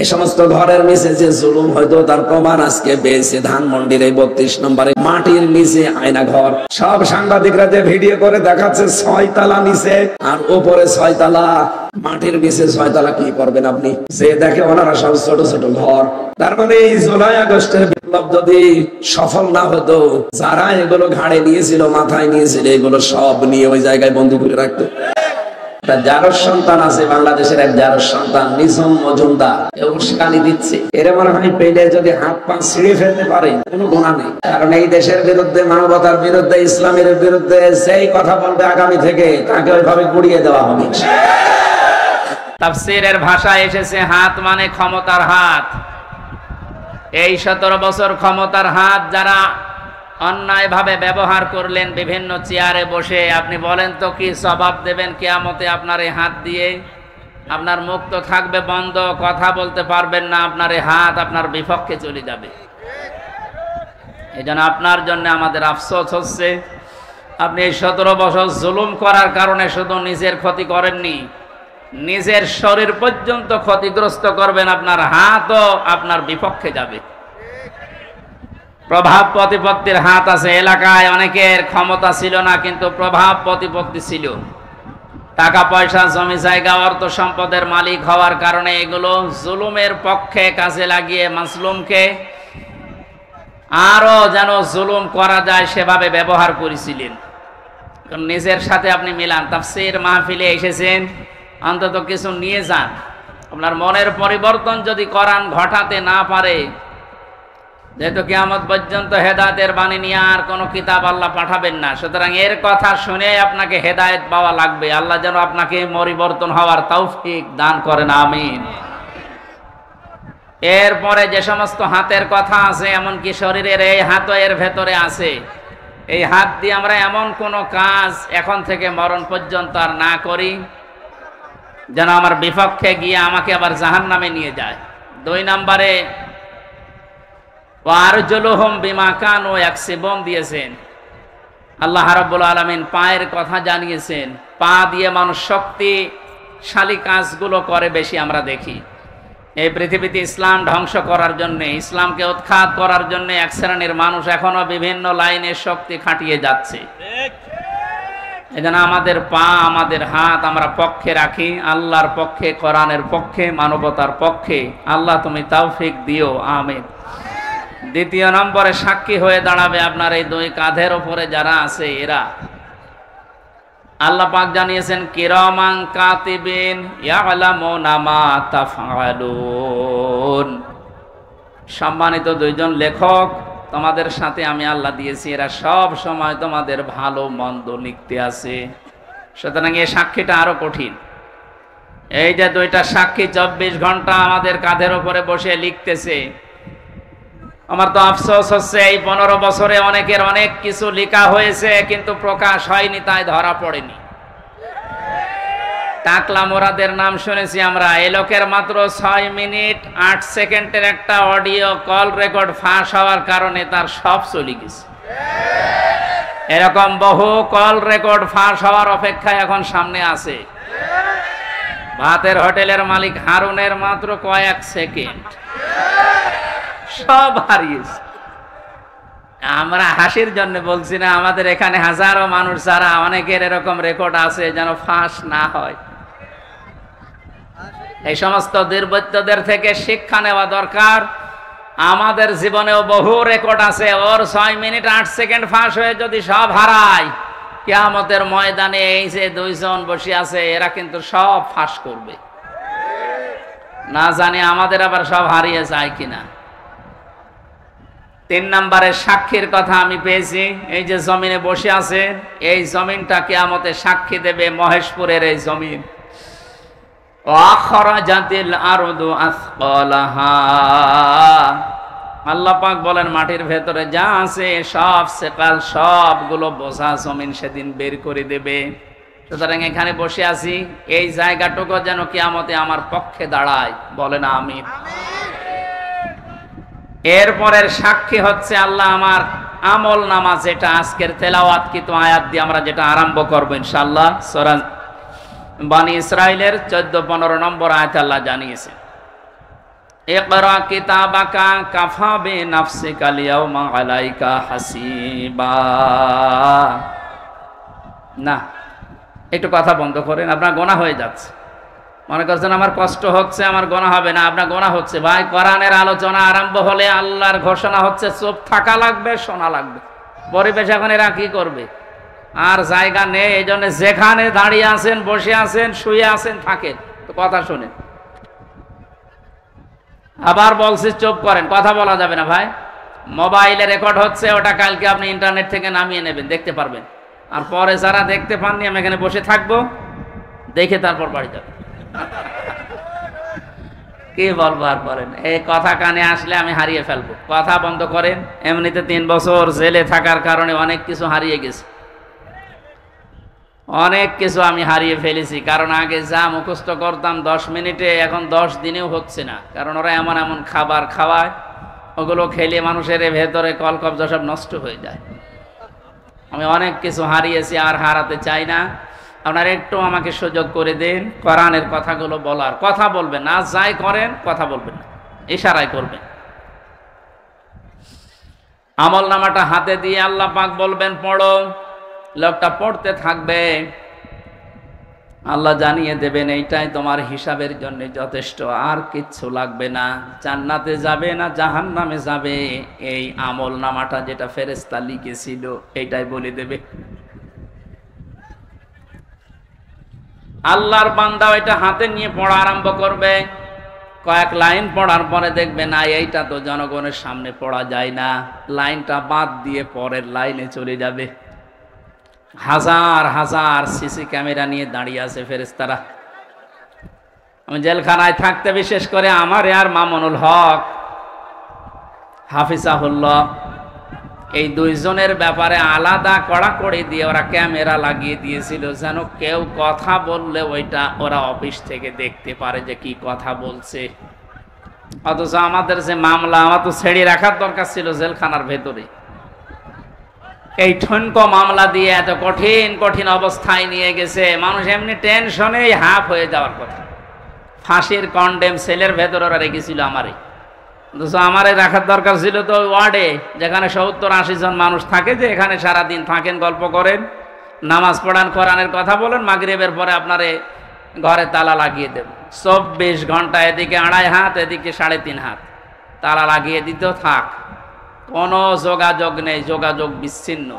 এই সমস্ত ঘরের নিচে যে জুলুম হয়তো তার প্রমাণ আজকে পেয়েছে ধানমন্ডির এই 32 নম্বরে মাটির নিচে আয়না ঘর। সব সাংবাদিকরা যে ভিডিও করে দেখাচ্ছে 6 তলা নিচে আর উপরে 6 তলা, মাটির নিচে 6 তলা কি করবেন আপনি? যে দেখে ওনারা সব ছোট ছোট ঘর। তার মানে এই জুলাই আগস্টের বিপ্লব যদি সফল না হতো, যারা এগুলো ঘাড়ে নিয়েছিল, মাথায় নিয়েছিল, এগুলো সব নিয়ে ওই জায়গায় বন্দী করে রাখতো। জারজ সন্তান আছে বাংলাদেশের, এক জারজ সন্তান নিঝুম মজুমদার, উস্কানি দিচ্ছে। এর মনে হয় পেলে যদি হাত পা ছিঁড়ে ফেলতে পারে কোনো গুনাহ নেই, কারণ এই দেশের বিরুদ্ধে, মানবতার বিরুদ্ধে, ইসলামের বিরুদ্ধে সেই কথা বলবে আগামী থেকে তাকে ওইভাবে গুড়িয়ে দেওয়া হবে। তাফসীরের ভাষায় এসেছে হাত মানে ক্ষমতার হাত। এই 17 বছর ক্ষমতার হাত যারা অন্যায় ভাবে ব্যবহার করলেন বিভিন্ন চেয়ারে বসে, আপনি বলেন তো কি জবাব দেবেন কিয়ামতে আপনার এই হাত দিয়ে? আপনার মুখ তো থাকবে বন্ধ, কথা বলতে পারবেন না, আপনার এই হাত আপনার বিপক্ষে চলে যাবে। এই জন্য আপনার জন্য আমাদের আফসোস হচ্ছে, আপনি এই 17 বছর জুলুম করার কারণে শুধু নিজের ক্ষতি করেননি, নিজের শরীর পর্যন্ত ক্ষতিগ্রস্ত করবেন, আপনার হাতও আপনার বিপক্ষে যাবে। প্রভাব প্রতিপত্তির হাত আছে। এলাকায় অনেকের ক্ষমতা ছিল না, কিন্তু প্রভাব প্রতিপত্তি ছিল। টাকা পয়সা, জমি জায়গা, অর্থ সম্পদের মালিক হওয়ার কারণে এগুলো জুলুমের পক্ষে কাজে লাগিয়ে মাজলুমকে আরো যেন জুলুম করা যায় সেভাবে ব্যবহার করেছিলেন। নিজের সাথে আপনি মিলান। তাফসীর মাহফিলে এসেছেন, অন্তত কিছু নিয়ে যান। আপনার মনের পরিবর্তন যদি কোরআন ঘটাতে না পারে, যেহেতু কিয়ামত পর্যন্ত হেদায়েতের বাণী নিয়ে আর কোনো কিতাব আল্লাহ পাঠাবেন না, সুতরাং এর কথা শুনে আপনাকে হেদায়েত পাওয়া লাগবে। আল্লাহ যেন আপনাকে পরিবর্তন হওয়ার তৌফিক দান করেন, আমিন। এরপরে যে সমস্ত হাতের কথা আছে, এমনকি শরীরের এই হাতও এর ভেতরে আছে। এই হাত দিয়ে আমরা এমন কোনো কাজ এখন থেকে মরণ পর্যন্ত আর না করি যেন আমার বিপক্ষে গিয়ে আমাকে আবার জাহান্নামে নিয়ে যায়। 2 নম্বরে ওয়ারজুলুহুম বিমা কানু ইয়াকসিবুন দিয়েছেন। আল্লাহ রাব্বুল আলামিন পায়ের কথা জানিয়েছেন। পা দিয়ে মানুষ শক্তিশালী কাজগুলো করে বেশি আমরা দেখি। এই পৃথিবীতে ইসলাম ধ্বংস করার জন্য, ইসলামকে উৎখাত করার জন্য এক শ্রেণীর মানুষ এখনো বিভিন্ন লাইনে শক্তি খাটিয়ে যাচ্ছে। এজন্য আমাদের পা, আমাদের হাত আমরা পক্ষে রাখি, আল্লাহর পক্ষে, কোরআনের পক্ষে, মানবতার পক্ষে। আল্লাহ তুমি তৌফিক দিও, আমিন। 2 নম্বরে সাক্ষী হয়ে দাঁড়াবে আপনার এই 2 কাঁধের উপরে যারা আছে এরা। আল্লাহ পাক জানিয়েছেন কিরামান কাতিবিন ইয়ালামুনা মা তাফআলুন। সম্মানিত 2 জন লেখক তোমাদের সাথে আমি আল্লাহ দিয়েছি, এরা সব সময় তোমাদের ভালো মন্দ লিখতে আছে। সুতরাং এই সাক্ষীটা আরো কঠিন। এই যে 2টা সাক্ষী 24 ঘন্টা আমাদের কাঁধের উপরে বসে লিখতেছে। আমার তো আফসোস হচ্ছে এই 15 বছরে অনেকের অনেক কিছু লেখা হয়েছে কিন্তু প্রকাশ হয়নি, তাই ধরা পড়েনি। টাকলা মোরাদের নাম শুনেছি আমরা। এই লোকের মাত্র 6 মিনিট 8 সেকেন্ডের একটা অডিও কল রেকর্ড ফাঁস হওয়ার কারণে তার সব চলে গেছে। এরকম বহু কল রেকর্ড ফাঁস হওয়ার অপেক্ষায় এখন সামনে আছে। ভাতের হোটেলের মালিক হারুনের মাত্র কয়েক সেকেন্ড, সব হারিয়েছে। আমরা হাসির জন্য বলছি না, আমাদের এখানে হাজারো মানুষ যারা অনেকের এরকম রেকর্ড আছে যেন ফাঁস না হয়। এই সমস্ত দুর্বৃত্তদের থেকে শিক্ষা নেওয়া দরকার। আমাদের জীবনেও বহু রেকর্ড আছে, ওর 6 মিনিট 8 সেকেন্ড ফাঁস হয়ে যদি সব হারায়, কিয়ামতের ময়দানে এই যে 2 জন বসে আছে এরা কিন্তু সব ফাঁস করবে। না জানি আমাদের আবার সব হারিয়ে যায় কিনা। 3 নম্বরের সাক্ষীর কথা আমি পেয়েছি। এই যে জমিনে বসে আছে, এই জমিনটা কিয়ামতে সাক্ষী দেবে, মহেশপুরের এই জমিন। আখরাজাতিল আরদু আসকালাহা। আল্লাহ পাক বলেন মাটির ভেতরে যা আছে সব সেকাল, সবগুলো বোঝা জমিন সেদিন বের করে দেবে। সুতরাং এখানে বসে আছি, এই জায়গাটুকু যেন কিয়ামতে আমার পক্ষে দাঁড়ায়, বলেন আমিন। এরপরের সাক্ষী হচ্ছে আল্লাহ আমার আমল নামা, যেটা আজকের তেলাওয়াতকৃত আয়াত দিয়ে আমরা যেটা আরম্ভ করব ইনশাআল্লাহ। সূরা বনী ইসরাইলের 14-15 নম্বর আয়াতে আল্লাহ জানিয়েছে ইকরা কিতাবাকা কাফা বিনাফসিকা আল-ইয়াওমা আলাইকা হাসিবা। না, একটু কথা বন্ধ করেন, আপনার গোনা হয়ে যাচ্ছে। মনে করছেন আমার কষ্ট হচ্ছে, আমার গোনা হবে না, আপনার গোনা হচ্ছে। ভাই, কোরআনের আলোচনা আরম্ভ হলে আল্লাহর ঘোষণা হচ্ছে চুপ থাকা লাগবে, শোনা লাগবে। পরিবেশ এখন এরা কি করবে? আর জায়গা নেই, এই জন্য যেখানে দাঁড়িয়ে আছেন, বসে আছেন, শুয়ে আছেন, থাকেন, তো কথা শোনেন। আবার বলছি চুপ করেন, কথা বলা যাবে না। ভাই, মোবাইলে রেকর্ড হচ্ছে, ওটা কালকে আপনি ইন্টারনেট থেকে নামিয়ে নেবেন, দেখতে পারবেন। আর পরে যারা দেখতে পাননি, আমি এখানে বসে থাকবো, দেখে তারপর বাড়ি যাবেন। কি বলবো আর বলেন, এই কথা কানে আসলে আমি হারিয়ে ফেলবো। কথা বন্ধ করেন। এমনিতে 3 বছর জেলে থাকার কারণে অনেক কিছু হারিয়ে গেছে, অনেক কিছু আমি হারিয়ে ফেলেছি। কারণ আগে যা মুখস্থ করতাম 10 মিনিটে, এখন 10 দিনেও হচ্ছে না। কারণ ওরা এমন এমন খাবার খাওয়ায়, ওগুলো খেলে মানুষের ভেতরে কলকব্জা সব নষ্ট হয়ে যায়। আমি অনেক কিছু হারিয়েছি, আর হারাতে চাই না। আপনারা একটু আমাকে সুযোগ করে দিন কোরআনের কথাগুলো বলার। কথা বলবেন না, যাই করেন কথা বলবেন না, ইশারায় করবেন। আমল নামাটা হাতে দিয়ে আল্লাহ পাক বলবেন পড়ো। লোকটা পড়তে থাকবে, আল্লাহ জানিয়ে দেবেন এইটাই তোমার হিসাবের জন্য যথেষ্ট, আর কিচ্ছু লাগবে না। জান্নাতে যাবে না জাহান্নামে যাবে, এই আমল নামাটা যেটা ফেরেশতা লিখেছিল এইটাই বলে দেবে। আল্লাহর বান্দা এটা হাতে নিয়ে পড়া আরম্ভ করবে। কয়েক লাইন পড়ার পরে দেখবে না, এইটা তো জনগণের সামনে পড়া যায় না, লাইনটা বাদ দিয়ে পরের লাইনে চলে যাবে। হাজার হাজার সিসি ক্যামেরা নিয়ে দাঁড়িয়ে আছে ফেরেশতারা। আমি জেলখানায় থাকতে বিশেষ করে আমার আর মামুনুল হক হাফিজাহুল্লাহ, এই 2 জনের ব্যাপারে আলাদা কড়াকড়ি দিয়ে ওরা ক্যামেরা লাগিয়ে দিয়েছিল, যেন কেউ কথা বললে ওইটা ওরা অফিস থেকে দেখতে পারে যে কি কথা বলছে। অথচ আমাদের যে মামলা, আমার তো ছেড়ে রাখার দরকার ছিল জেলখানার ভেতরে। এই ঠনকো মামলা দিয়ে এত কঠিন কঠিন অবস্থায় নিয়ে গেছে, মানুষ এমনি টেনশনেই হাফ হয়ে যাওয়ার কথা। ফাঁসির কন্ডেম সেলের ভেতর ওরা রেখেছিল আমারে। আমারে রাখার দরকার ছিল তো ওয়ার্ডে, যেখানে 70-80 জন মানুষ থাকে, যে এখানে সারাদিন থাকেন, গল্প করেন, নামাজ পড়ান, কোরআনের কথা বলেন, মাগরিবের পরে আপনারে ঘরে তালা লাগিয়ে দেব। 24 ঘন্টা এদিকে 2.5 হাত, এদিকে 3.5 হাত তালা লাগিয়ে দিত, থাক, কোনো যোগাযোগ নেই, যোগাযোগ বিচ্ছিন্ন।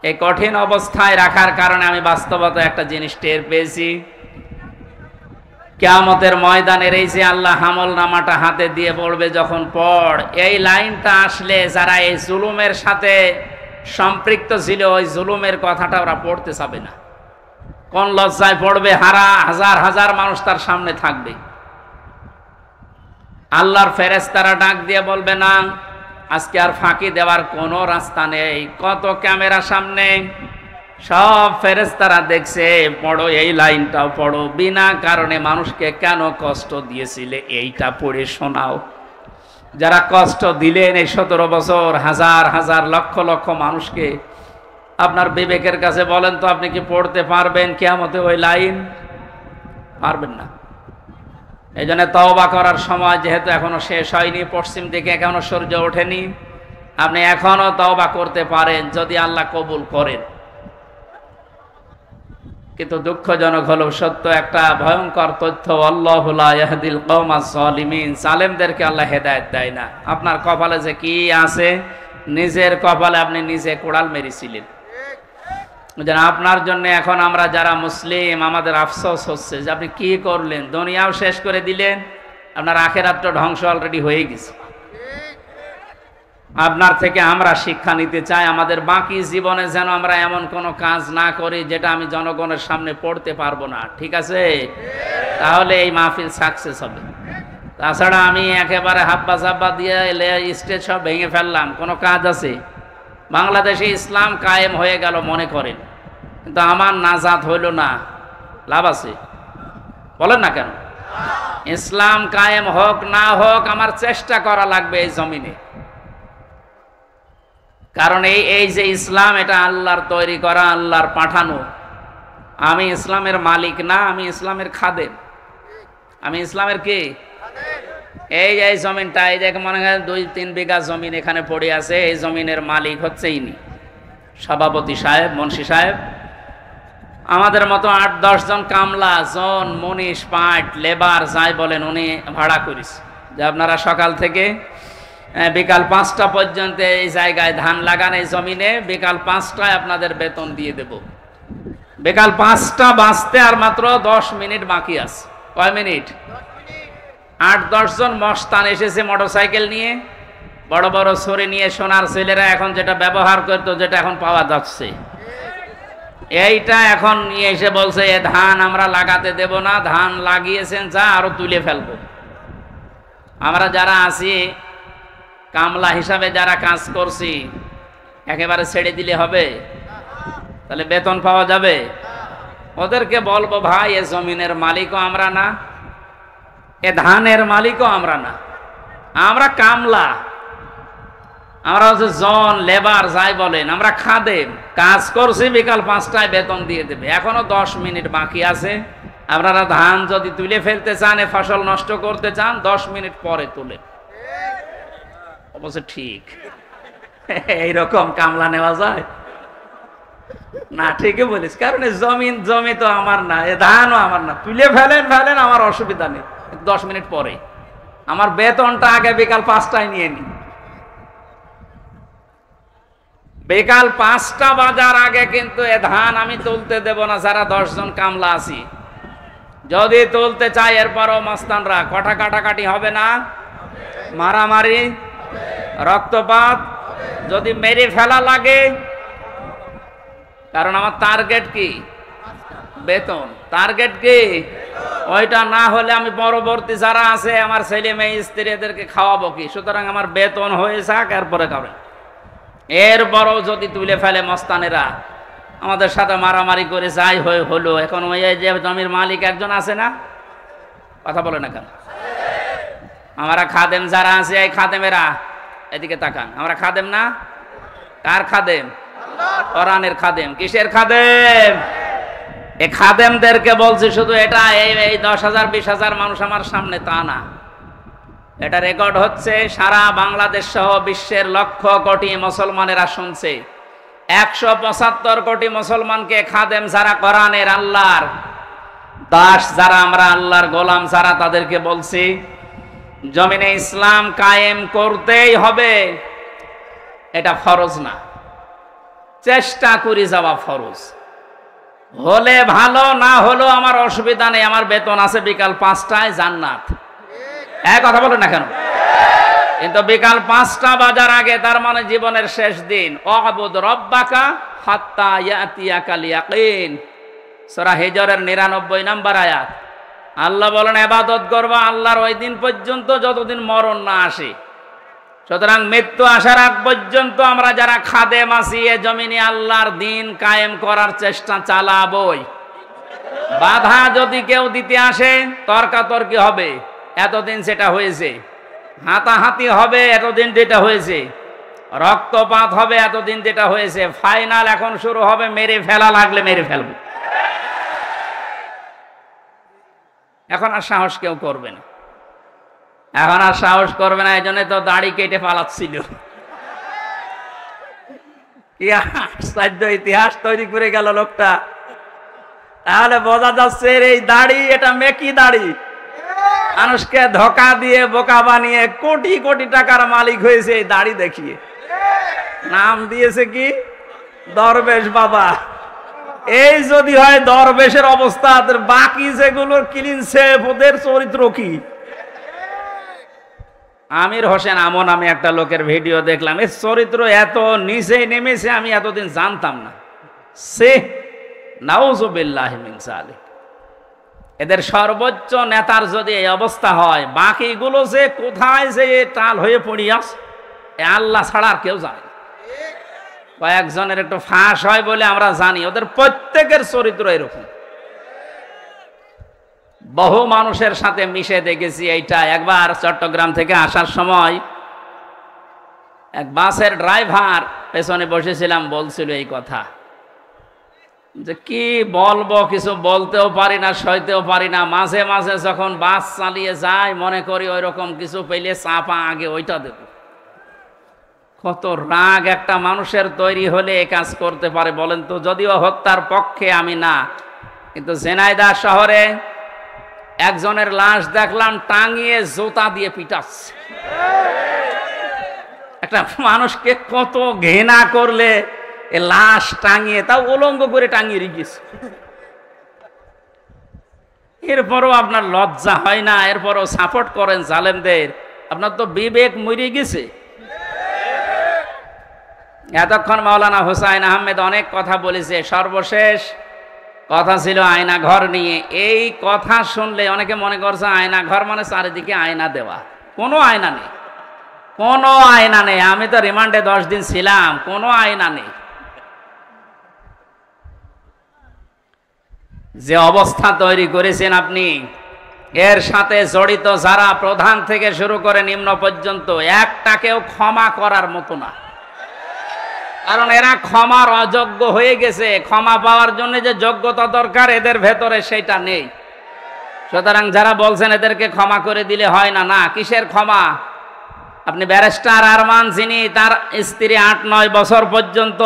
এই কঠিন অবস্থায় রাখার কারণে আমি বাস্তবতা একটা জিনিস টের পেয়েছি। কিয়ামতের ময়দানের এই যে আল্লাহ আমল নামাটা হাতে দিয়ে পড়বে, যখন পড়, এই লাইনটা আসলে যারা এই জুলুমের সাথে সম্পৃক্ত ছিল, ওই জুলুমের কথাটা ওরা পড়তে চাবে না। কোন লজ্জায় পড়বে, হাজার হাজার মানুষ তার সামনে থাকবে। আল্লাহর ফেরেশতারা ডাক দিয়ে বলবে না, আজকে আর ফাঁকি দেওয়ার কোনো রাস্তা নেই। কত ক্যামেরা সামনে, সব ফেরেশতারা দেখছে, পড়ো, এই লাইনটাও পড়ো। বিনা কারণে মানুষকে কেন কষ্ট দিয়েছিলে এইটা পড়ে শোনাও। যারা কষ্ট দিলেন এই 17 বছর, হাজার হাজার লক্ষ লক্ষ মানুষকে, আপনার বিবেকের কাছে বলেন তো, আপনি কি পড়তে পারবেন কিয়ামতে ওই লাইন? পারবেন না। এই জন্য তওবা করার সময় যেহেতু এখনো শেষ হয়নি, পশ্চিম দিকে এখনো সূর্য ওঠেনি, আপনি এখনো তওবা করতে পারেন যদি আল্লাহ কবুল করেন। কিন্তু দুঃখজনক হলো সত্য, একটা ভয়ঙ্কর তথ্য, আল্লাহু লা ইয়াহদিল কওমাজ জালিমিন, জালেমদেরকে আল্লাহ হেদায়েত দেয় না। আপনার কপালে যে কি আছে, নিজের কপালে আপনি নিজে কোড়াল মেরেছিলেন। যেন আপনার জন্য এখন আমরা যারা মুসলিম, আমাদের আফসোস হচ্ছে যে আপনি কি করলেন, দুনিয়াও শেষ করে দিলেন, আপনার আখিরাতটা ধ্বংস অলরেডি হয়ে গেছে। আপনার থেকে আমরা শিক্ষা নিতে চাই, আমাদের বাকি জীবনে যেন আমরা এমন কোনো কাজ না করি যেটা আমি জনগণের সামনে পড়তে পারবো না, ঠিক আছে? তাহলে এই মাহফিল সাকসেস হবে। তাছাড়া আমি একেবারে হাব্বা সাব্বা দিয়ে স্টেজ সব ভেঙে ফেললাম, কোনো কাজ আছে? বাংলাদেশে ইসলাম কায়েম হয়ে গেল মনে করেন, কিন্তু আমার নাজাত হইল না, লাভ আছে? বলেন না কেন? ইসলাম কায়েম হোক না হোক, আমার চেষ্টা করা লাগবে এই জমিনে। কারণ এই যে ইসলাম, এটা আল্লাহর তৈরি করা, আল্লাহর পাঠানো। আমি ইসলামের মালিক না, আমি ইসলামের খাদেম। আমি ইসলামের কি? এই জমিনটা, এই যে মনে হয় 2-3 বিঘা জমিন এখানে পড়ে আছে, এই জমিনের মালিক হচ্ছে ইনি সভাপতি সাহেব, মুন্সি সাহেব। আমাদের মতো 8-10 জন কামলা, জন, মনীষ, পাট, লেবার যাই বলেন, উনি ভাড়া করিস যে আপনারা সকাল থেকে বিকাল 5টা পর্যন্ত এই জায়গায় ধান লাগান, এই জমিনে বিকাল 5টায় আপনাদের বেতন দিয়ে দেব। বিকাল 5টা বাজতে আর মাত্র 10 মিনিট বাকি আছে। কয় মিনিট? 8-10 জন মস্তান এসেছে মোটরসাইকেল নিয়ে, বড় বড় ছড়ি নিয়ে, সোনার ছেলেরা এখন যেটা ব্যবহার করতো, যেটা এখন পাওয়া যাচ্ছে, এইটা এখন নিয়ে এসে বলছে এ ধান আমরা লাগাতে দেব না, ধান লাগিয়েছেন যা আরো তুলে ফেলবো। আমরা যারা আছি কামলা হিসাবে যারা কাজ করছি, একেবারে ছেড়ে দিলে হবে? তাহলে বেতন পাওয়া যাবে? ওদেরকে বলবো ভাই এ জমিনের মালিকও আমরা না, এ ধানের মালিকও আমরা না, আমরা কামলা, আমরা হচ্ছে জন, লেবার যাই বলেন, আমরা খাদেম, কাজ করছি, বিকাল 5টায় বেতন দিয়ে দেবে। এখনো 10 মিনিট বাকি আছে, আপনারা ধান যদি তুলে ফেলতে চান, এ ফসল নষ্ট করতে চান, 10 মিনিট পরে তুলে। অবশ্য ঠিক এইরকম কামলা নেওয়া যায় না? ঠিকই বলিস, কারণ জমি তো আমার না, এ ধানও আমার না, তুলে ফেলেন, আমার অসুবিধা নেই, 10 মিনিট পরে আমার বেতনটা আগে বিকাল 5টায় নিয়ে নি। বিকাল 5টা বাজার আগে কিন্তু এ ধান আমি তুলতে দেব না, যারা 10 জন কামলা আছি। যদি তুলতে চাই এরপরও মস্তানরা কটা কাটাকাটি হবে না, মারামারি, রক্তপাত, যদি মেরে ফেলা লাগে, কারণ আমার টার্গেট কি? বেতন। টার্গেট কি? ওইটা না হলে আমি পরবর্তী যারা আছে আমার ছেলে মেয়ে স্ত্রী এদেরকে খাওয়াবো কি? সুতরাং আমার বেতন হয়ে যাক, এরপরে খাবেন। এরপরও যদি তুলে ফেলে মস্তানেরা, আমাদের সাথে মারামারি করে যাই হলো। এখন ওই যে জমির মালিক একজন আছে না, কথা বলে না কেন? আমরা খাদেম যারা আছে, এই খাদেমেরা এদিকে তাকান, আমরা খাদেম না? কার খাদেম? কোরআনের খাদেম। কিসের খাদেম? এই খাদেমদেরকে বলছি শুধু এটা এই 10,000-20,000 মানুষ আমার সামনে তা না, এটা রেকর্ড হচ্ছে, সারা বাংলাদেশ সহ বিশ্বের লক্ষ কোটি মুসলমানেরা শুনছে। 175 কোটি মুসলমানকে খাদেম যারা, কোরআনের আল্লাহর দাস যারা, আমরা আল্লাহর গোলাম যারা, তাদেরকে বলছি জমিনে ইসলাম কায়েম করতেই হবে। এটা ফরজ না, চেষ্টা করি যাওয়া ফরজ। হলে ভালো, না হলো আমার অসুবিধা নেই, আমার বেতন আছে বিকাল 5টায়, জান্নাত। এক কথা বলেন না কেন? কিন্তু বিকাল 5টা বাজার আগে, তার মানে জীবনের শেষ দিন, ওয়াবুদ রব্বাকা হাত্তা ইয়াতিয়াকাল ইয়াকিন, সূরা হিজরের 99 নম্বর আয়াত। আল্লাহ বলেন ইবাদত করবা আল্লাহর ওই দিন পর্যন্ত যতদিন মরণ না আসে। সুতরাং মৃত্যু আসার আগ পর্যন্ত আমরা যারা খাদেম আছি, এ জমিনে আল্লাহর দিন কায়েম করার চেষ্টা চালাবই। বাধা যদি কেউ দিতে আসে, তর্কাতর্কি হবে, এতদিন সেটা হয়েছে, হাতাহাতি হবে, এতদিন যেটা হয়েছে, রক্তপাত হবে, এতদিন যেটা হয়েছে, ফাইনাল এখন শুরু হবে মেরে ফেলা লাগলে মেরে ফেলবো। এখন আর সাহস কেউ করবে না, এখন আর সাহস করবে না। এই জন্য তো দাড়ি কেটে পালাচ্ছিল। ইতিহাস তৈরি করে গেল লোকটা। তাহলে বোঝা যাচ্ছে এই দাড়ি, এটা মেকি দাড়ি, মানুষকে ধোকা দিয়ে বোকা বানিয়ে কোটি কোটি টাকার মালিক হয়েছে এই দাড়ি দেখিয়ে। নাম দিয়েছে কি? দরবেশ বাবা। এই যদি হয় দরবেশের অবস্থা, বাকি যেগুলোর ক্লিন সেফ, ওদের চরিত্র কি? আমির হোসেন আমন, আমি একটা লোকের ভিডিও দেখলাম, এর চরিত্র এত নিচে নেমেছে আমি এতদিন জানতাম না। সে নাউযুবিল্লাহি মিন যালিক। এদের সর্বোচ্চ নেতার যদি এই অবস্থা হয়, বাকিগুলো যে কোথায় যে টাল হয়ে পড়িয়াস, আল্লাহ ছাড়া আর কেউ জানে। কয়েকজনের একটু ফাঁস হয় বলে আমরা জানি, ওদের প্রত্যেকের চরিত্র এরকম। বহু মানুষের সাথে মিশে দেখেছি এইটা। একবার চট্টগ্রাম থেকে আসার সময় এক বাসের ড্রাইভার পেছনে বসেছিলাম, বলছিল এই কথা যে কি বলবো, কিছু বলতেও পারি না, সইতেও পারি না। মাঝে মাঝে যখন বাস চালিয়ে যায় মনে করি ওই রকম কিছু পেলে চাপা আগে ওইটা দেব। কত রাগ একটা মানুষের তৈরি হলে এ কাজ করতে পারে বলেন তো? যদিও হত্যার পক্ষে আমি না, কিন্তু ঝিনাইদহ শহরে একজনের লাশ দেখলাম টাঙিয়ে জুতা দিয়ে পিটাচ্ছে। একটা মানুষকে কত ঘৃণা করলে এ লাশ টাঙিয়ে, তাও উলঙ্গ করে টাঙিয়ে রেখেছে। এরপরও আপনার লজ্জা হয় না? এরপরও সাপোর্ট করেন জালেমদের। আপনার তো বিবেক মরে গেছে। এতক্ষণ মাওলানা হুসাইন আহমেদ অনেক কথা বলেছে, সর্বশেষ কথা ছিল আয়না ঘর নিয়ে। এই কথা শুনলে অনেকে মনে করছে আয়না ঘর মানে চারিদিকে আয়না দেওয়া। কোনো আয়না নেই, কোনো আয়না নেই। আমি তো রিমান্ডে 10 দিন ছিলাম, কোনো আয়না নেই। যে অবস্থা তৈরি করেছেন আপনি, এর সাথে জড়িত যারা প্রধান থেকে শুরু করে নিম্ন পর্যন্ত, একটাকেও ক্ষমা করার মতো না। কারণ এরা ক্ষমার অযোগ্য হয়ে গেছে। ক্ষমা পাওয়ার জন্য যে যোগ্যতা দরকার এদের ভেতরে সেটা নেই। সুতরাং যারা বলছেন এদেরকে ক্ষমা করে দিলে হয় না, না, কিসের ক্ষমা? আপনি ব্যারিস্টার আরমান, যিনি তার স্ত্রী 8-9 বছর পর্যন্ত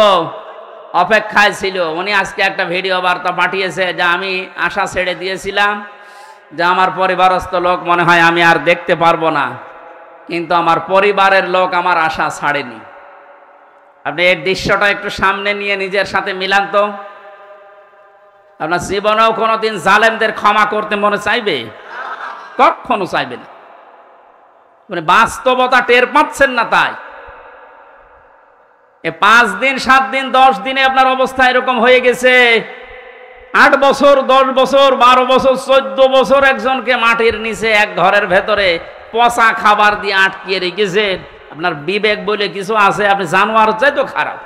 অপেক্ষায় ছিল, উনি আজকে একটা ভিডিও বার্তা পাঠিয়েছে যে আমি আশা ছেড়ে দিয়েছিলাম যে আমার পরিবারস্থ লোক মনে হয় আমি আর দেখতে পারবো না, কিন্তু আমার পরিবারের লোক আমার আশা ছাড়েনি। আপনি এই দৃশ্যটা একটু সামনে নিয়ে নিজের সাথে মিলান তো। আপনার জীবনেও কোনোদিন জালেমদের ক্ষমা করতে মনে চাইবে? কখনো চাইবে না। মানে বাস্তবতা টের পাচ্ছেন না। তাই 5 দিন 7 দিন 10 দিনে আপনার অবস্থা এরকম হয়ে গেছে। 8 বছর 10 বছর 12 বছর 14 বছর একজনকে মাটির নিচে এক ঘরের ভেতরে পচা খাবার দিয়ে আটকিয়ে রেখেছেন। আপনার বিবেক বলে কিছু আছে? আপনি জানোয়ার চাই তো খারাপ।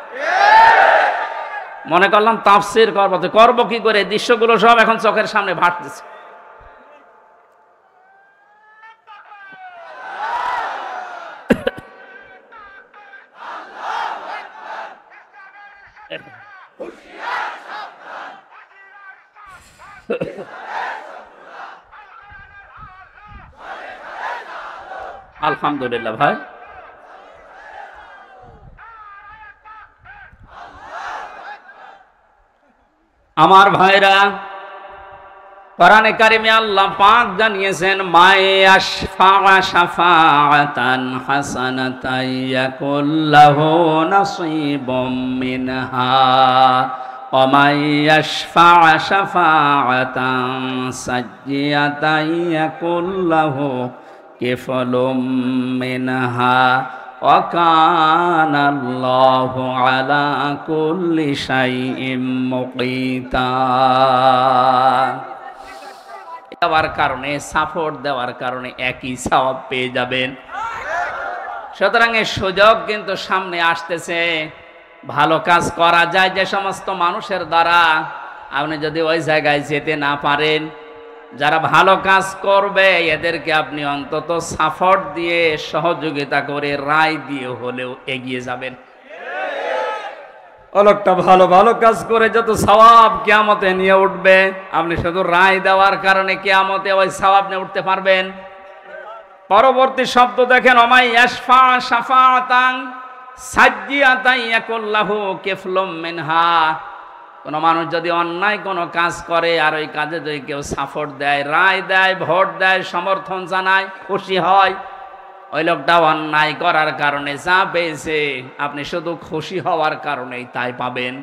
মনে করলাম তাফসীর করবো কি করে? দৃশ্যগুলো সব এখন চোখের সামনে ভাসতেছে। আলহামদুলিল্লাহ ভাই। আমার ভাইরা, কোরআনে কারিমে আল্লাহ পাক জানিয়েছেন মায়াশফা শাফাআতান হাসানাতান ইয়াকুল্লাহু নাসীবুম মিনহা ওয়া মায়াশফা শাফাআতান সাজ্জিয়াতান ইয়াকুল্লাহু কিফলুম মিনহা ওয়া কানা আল্লাহু আলা কুল্লি শাইইন মুকিতা। দেওয়ার কারণে, সাপোর্ট দেওয়ার কারণে একই সওয়াব পেয়ে যাবেন। সুতরাং এই সুযোগ কিন্তু সামনে আসতেছে। ভালো কাজ করা যায় যে সমস্ত মানুষের দ্বারা, আপনি যদি ওই জায়গায় যেতে না পারেন, যারা ভালো কাজ করবে এদেরকে আপনি অন্তত সাপোর্ট দিয়ে, সহযোগিতা করে, রায় দিয়ে হলেও এগিয়ে যাবেন। লোকটা ভালো ভালো কাজ করে যত সওয়াব কিয়ামতে নিয়ে উঠবে, আপনি শুধু রায় দেওয়ার কারণে কিয়ামতে ওই সওয়াব নিয়ে উঠতে পারবেন? পরবর্তী শব্দ দেখেন, ওমাই ইয়াশফা শাফাআতান সাজ্জিয়াতান ইয়াকুল্লাহু কিফলুম মিনহা। কোন মানুষ যদি অন্যায় কোনো কাজ করে আর ওই কাজে যদি কেউ সাপোর্ট দেয়, রায় দেয়, ভোট দেয়, সমর্থন জানায়, খুশি হয়, ওই লোকটা অন্যায় করার কারণে যা পেয়েছে আপনি শুধু খুশি হওয়ার কারণেই তাই পাবেন।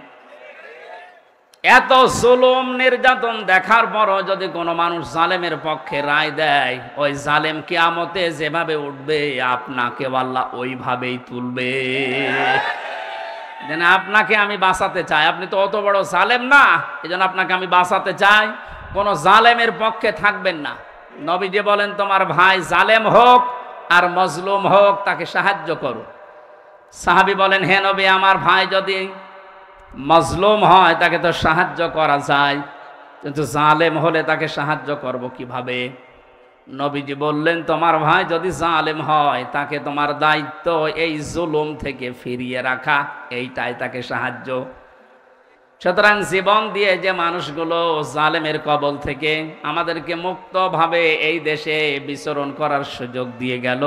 এত জুলুম নির্যাতন দেখার পরও যদি কোনো মানুষ জালেমের পক্ষে রায় দেয়, ওই জালেম কিয়ামতে যেভাবে উঠবে আপনাকে আল্লাহ ওইভাবেই তুলবে। যেন আপনাকে আমি বাঁচাতে চাই, আপনি তো অত বড় জালেম না, এজন্য আপনাকে আমি বাঁচাতে চাই। কোন জালেমের পক্ষে থাকবেন না। নবীজি বলেন তোমার ভাই জালেম হোক আর মজলুম হোক তাকে সাহায্য করো। সাহাবী বলেন হে নবী, আমার ভাই যদি মজলুম হয় তাকে তো সাহায্য করা যায়, কিন্তু জালেম হলে তাকে সাহায্য করব কিভাবে? নবীজি বললেন তোমার ভাই যদি জালেম হয় তাকে তোমার দায়িত্ব এই জুলুম থেকে ফিরিয়ে রাখা, এইটাই তাকে সাহায্য। সুতরাং জীবন দিয়ে যে মানুষগুলো জালেমের কবল থেকে আমাদেরকে মুক্তভাবে এই দেশে বিচরণ করার সুযোগ দিয়ে গেল,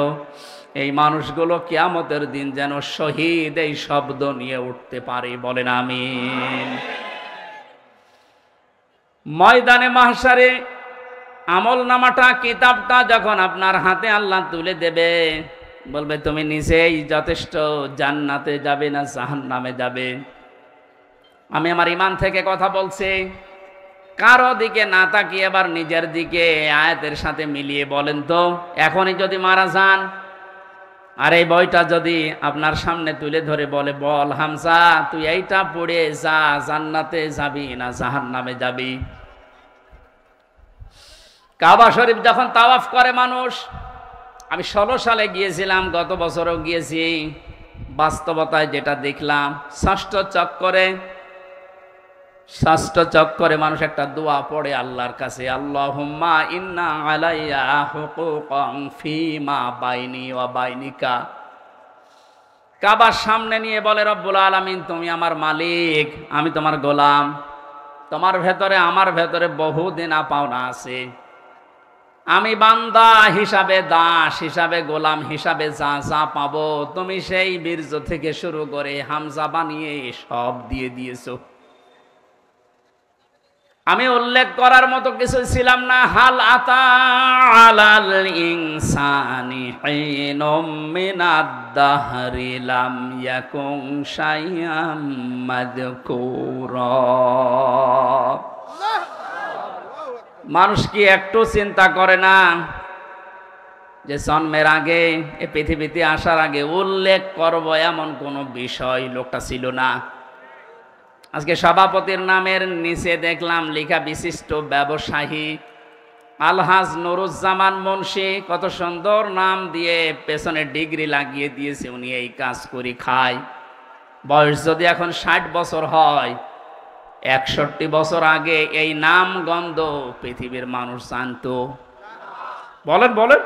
এই মানুষগুলো কিয়ামতের দিন যেন শহীদ এই শব্দ নিয়ে উঠতে পারে, বলেন আমিন। ময়দানে মাহশারে আমলনামাটা, কিতাবটা যখন আপনার হাতে আল্লাহ তুলে দেবে, বলবে তুমি নিজেই যথেষ্ট, জান্নাতে যাবে না জাহান্নামে যাবে। আমি আমার ঈমান থেকে কথা বলছি, কারো দিকে না তাকিয়ে এবার নিজের দিকে আয়াতের সাথে মিলিয়ে বলেন তো, এখনই যদি মারা যান আর এই বইটা যদি আপনার সামনে তুলে ধরে বলে, বল হামজা তুই এইটা পড়ে যা, জান্নাতে যাবি না জাহান্নামে যাবি। কাবা শরীফ যখন তাওয়াফ করে মানুষ, আমি 16 সালে গিয়েছিলাম, গত বছরও গিয়েছি, বাস্তবতায় যেটা দেখলাম, ষষ্ঠ চক্করে মানুষ একটা দোয়া পড়ে আল্লাহর কাছে, আল্লাহুম্মা ইন্না আলাইয়া হুকুকান ফীমা বাইনি ওয়া বাইনিকা। কাবার সামনে নিয়ে বলে, রব্বুল আলামিন তুমি আমার মালিক, আমি তোমার গোলাম, তোমার ভেতরে আমার ভেতরে বহু দেনা পাওনা আছে, আমি বান্দা হিসাবে, দাস হিসাবে, গোলাম হিসাবে যা যা পাবো তুমি সেই বীর্য থেকে শুরু করে হামজা বানিয়ে সব দিয়ে দিয়েছো। আমি উল্লেখ করার মতো কিছু ছিলাম না। হাল আতা আলাল ইনসানি হিনুম মিনাদ দাহরি লাম ইয়াকুন শাইআম মাযকুরা। মানুষ কি একটু চিন্তা করে না যে জন্মের আগে, এ পৃথিবীতে আসার আগে উল্লেখ করব এমন কোন বিষয় লোকটা ছিল না। আজকে সভাপতির নামের নিচে দেখলাম লেখা বিশিষ্ট ব্যবসায়ী আলহাজ নুরুজ্জামান মুন্সি, কত সুন্দর নাম দিয়ে পেছনে ডিগ্রি লাগিয়ে দিয়েছে, উনি এই কাজ করে খায়। বয়স যদি এখন 60 বছর হয়, 61 বছর আগে এই নাম গন্ধ পৃথিবীর মানুষ জানতো? বলেন বলেন।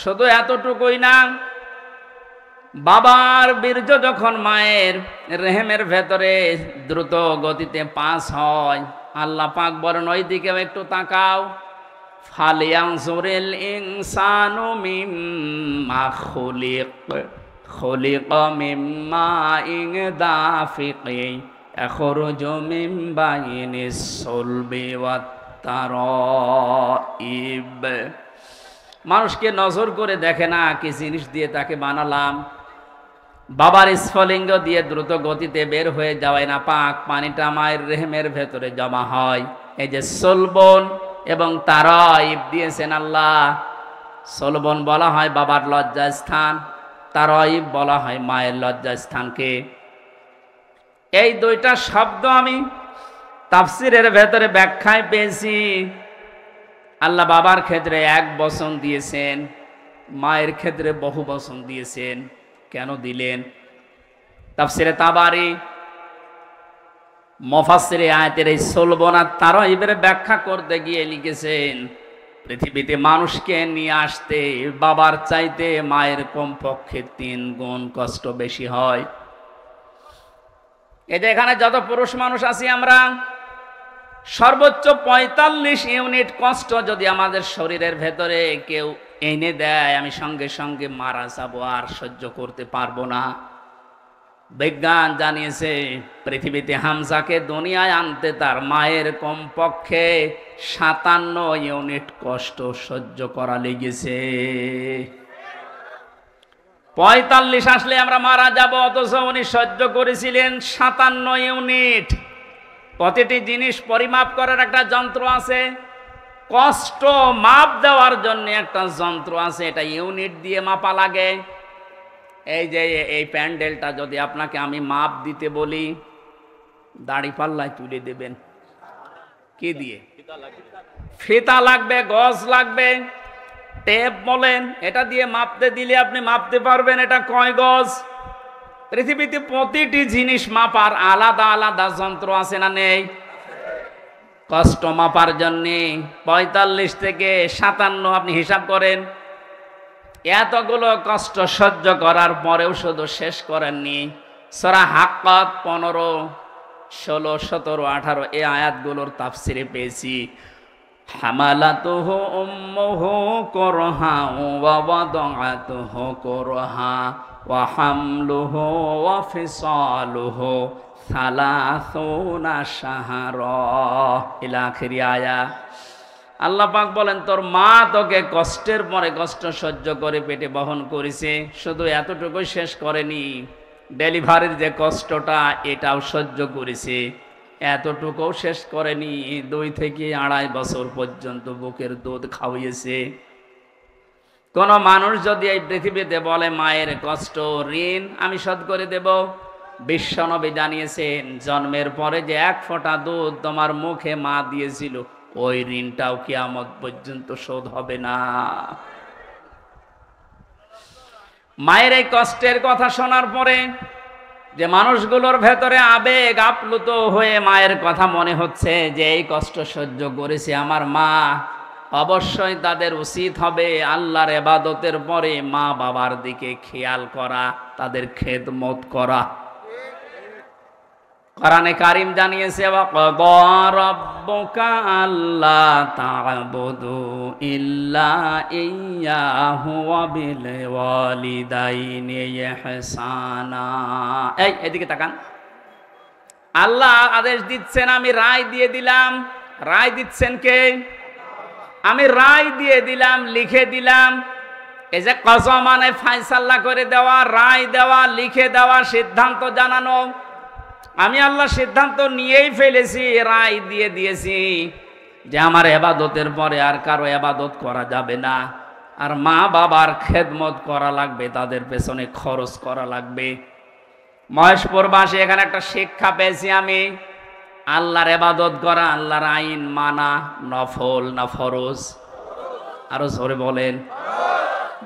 শুধু এতটুকুই না, বাবার বীর্য যখন মায়ের রেহেমের ভেতরে দ্রুত গতিতে পাস হয়, আল্লাহ পাক বলেন ওই দিকেও একটু তাকাও, ফালিয়ানজুরিল ইনসানু মিম্মা খুলিকা মিম্মা ইন দাফিকি ইয়াখরুজু মিন বাইনিস সুলবি ওয়াত তারাইব। মানুষকে নজর করে দেখে না কি জিনিস দিয়ে তাকে বানালাম। বাবার স্ফলিঙ্গ দিয়ে দ্রুত গতিতে বের হয়ে যাওয়ায় না পাক পানিটা মায়ের রেহেমের ভেতরে জমা হয়। এই যে সলবন এবং তারাইব দিয়েছেন আল্লাহ। সলবন বলা হয় বাবার লজ্জাস্থান, তারাইব বলা হয় মায়ের লজ্জাস্থানকে। এই দুইটা শব্দ আমি তাফসিরের ভেতরে ব্যাখ্যায় পেয়েছি। আল্লাহ বাবার ক্ষেত্রে এক বচন দিয়েছেন, মায়ের ক্ষেত্রে বহু বচন দিয়েছেন। কেন দিলেন? তাফসিরে তাবারি মুফাসসিরে আয়াতের এই সলবন আর তারাইবের ব্যাখ্যা করতে গিয়ে লিখেছেন, পৃথিবীতে মানুষকে নিয়ে আসতে বাবার চাইতে মায়ের কমপক্ষে 3 গুণ কষ্ট বেশি হয়। এই যে এখানে যত পুরুষ মানুষ আছি আমরা, সর্বোচ্চ 45 ইউনিট কষ্ট যদি আমাদের শরীরের ভেতরে কেউ এনে দেয়, আমি সঙ্গে সঙ্গে মারা যাব, আর সহ্য করতে পারবো না। বিজ্ঞান জানিয়েছে পৃথিবীতে হামজাকে দুনিয়ায় আনতে তার মায়ের কমপক্ষে 57 ইউনিট কষ্ট সহ্য করা লেগেছে। 45 আসলে আমরা মারা যাব, অথচ উনি সহ্য করেছিলেন 57 ইউনিট। প্রতিটি জিনিস পরিমাপ করার একটা যন্ত্র আছে, কষ্ট মাপ দেওয়ার জন্য একটা যন্ত্র আছে, এটা ইউনিট দিয়ে মাপা লাগে। এই যে এই প্যান্ডেলটা যদি আপনাকে আমি মাপ দিতে বলি, দাড়ি পাল্লায় তুলে দেবেন কি দিয়ে? ফিতা লাগবে, গজ লাগবে, টেপ বলেন, এটা দিয়ে মাপতে দিলে আপনি মাপতে পারবেন এটা কয় গজ। পৃথিবীতে প্রতিটি জিনিস মাপার আলাদা আলাদা যন্ত্র আছে না নেই? কষ্ট মাপার জন্যে 45 থেকে 57 আপনি হিসাব করেন। এতগুলো কষ্ট সহ্য করার পরেও শুধু শেষ করেননি। সূরা হাক্কাত 15 16, 17, 18 এই আয়াতগুলোর তাফসিরে পেয়েছি। হামালাতুহু উম্মুহু কুরহা ওয়া ওয়াদাআতুহু কুরহা ওয়া হামলুহু ওয়া ফিসালুহু 30 শাহরা ইলা আখিরি আয়া। আল্লাহ পাক বলেন তোর মা তোকে কষ্টের পরে কষ্ট সহ্য করে পেটে বহন করেছে, শুধু এতটুকুই শেষ করেনি, ডেলিভারির যে কষ্টটা এটাও সহ্য করেছে, এতটুকুও শেষ করেনি, 2 থেকে 2.5 বছর পর্যন্ত বুকের দুধ খাওয়িয়েছে। কোন মানুষ যদি এই পৃথিবীতে বলে মায়ের কষ্ট ঋণ আমি শোধ করে দেব, বিশ্বনবী জানিয়েছেন জন্মের পরে যে 1 ফোঁটা দুধ তোমার মুখে মা দিয়েছিল ওই ঋণটাও কিয়ামত পর্যন্ত শোধ হবে না। মায়ের এই কষ্টের কথা শোনার পরে যে মানুষগুলোর ভেতরে আবেগ আপ্লুত হয়ে মায়ের কথা মনে হচ্ছে যে এই কষ্ট সহ্য করেছে আমার মা, অবশ্যই তাদের উচিত হবে আল্লাহর ইবাদতের পরে মা বাবার দিকে খেয়াল করা, তাদের খেদমত করা। কোরআনে কারীম জানিয়েছে ওয়াকাদা রাব্বুকা আল্লা তা'বুদু ইল্লা ইয়্যাহু ওয়া বিল ওয়ালিদাইনি ইহসানা। এই এদিকে তাকান, আল্লাহ আদেশ দিচ্ছেন, আমি রায় দিয়ে দিলাম। রায় দিচ্ছেন কে? আমি রায় দিয়ে দিলাম, লিখে দিলাম। এই যে কযা মানে ফয়সালা করে দেওয়া, রায় দেওয়া, লিখে দেওয়া, সিদ্ধান্ত জানানো। আমি আল্লাহ সিদ্ধান্ত নিয়েই ফেলেছি, রায় দিয়ে দিয়েছি যে আমার ইবাদতের পরে আর কারো ইবাদত করা যাবে না, আর মা বাবার খেদমত করা লাগবে, তাদের পেছনে খরচ করা লাগবে। মহেশপুরবাসী এখানে একটা শিক্ষা পেয়েছি আমি, আল্লাহর ইবাদত করা, আল্লাহর আইন মানা নফল না ফরজ? আরো জোরে বলেন।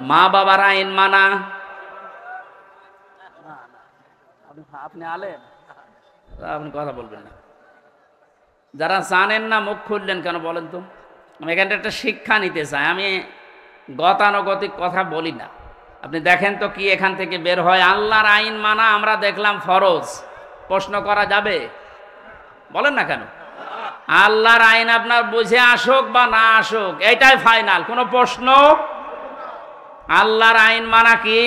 মা বাবার আইন মানা, আপনি আলেম, আপনি কথা বলবেন না। যারা জানেন না মুখ খুললেন কেন বলেন তো? আমি এখানে একটা শিক্ষা নিতে চাই, আমি গতানুগতিক কথা বলি না। আপনি দেখেন তো কি এখান থেকে বের হয়। আল্লাহর আইন মানা আমরা দেখলাম ফরজ, প্রশ্ন করা যাবে? বলেন না কেন? আল্লাহর আইন আপনার বুঝে আসুক বা না আসুক এটাই ফাইনাল, কোনো প্রশ্ন। আল্লাহর আইন মানা কি?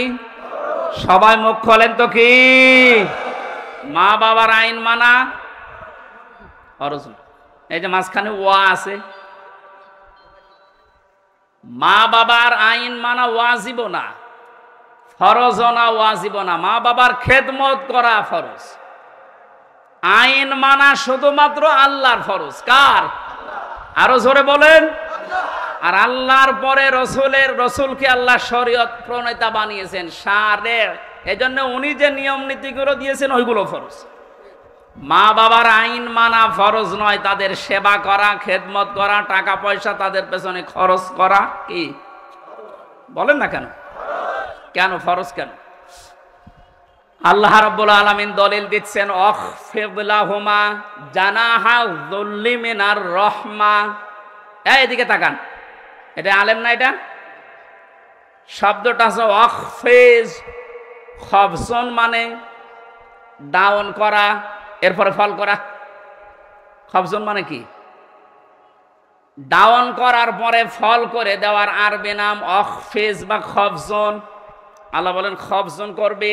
সবাই মুখ খোলেন তো কি? মা বাবার আইন মানা ফরজ। এই যে মাঝখানে ওয়া আছে, মা বাবার আইন মানা ওয়াজিব না, ফরজ না, ওয়াজিব না। মা বাবার খেদমত করা ফরজ, আইন মানা শুধুমাত্র আল্লাহর ফরজ। কার? আরো জোরে বলেন। আর আল্লাহর পরে রসুলকে আল্লাহ শরীয়ত প্রণেতা বানিয়েছেন, শারে। এজন্য উনি যে নিয়ম নীতিগুলো দিয়েছেন ওইগুলো ফরজ। মা বাবার আইন মানা ফরজ নয়, তাদের সেবা করা, খেদমত করা, টাকা পয়সা তাদের পেছনে খরচ করা কি? বলেন না কেন? কেন ফরজ কেন? আল্লাহ রাব্বুল আলামিন দলিল দিচ্ছেন আখফিদ লাহুমা জানাহা যুল্লি মিনার রাহমা। এদিকে তাকান, এটা আলেম না? এটা শব্দটা আছে আখফিজ, খফজন মানে ডাউন করা, এরপরে ফল করা। খফজন মানে কি? ডাউন করার পরে ফল করে দেওয়ার আরবি নাম আখফিজ বা খফজন। আল্লাহ বলেন খফজন করবে।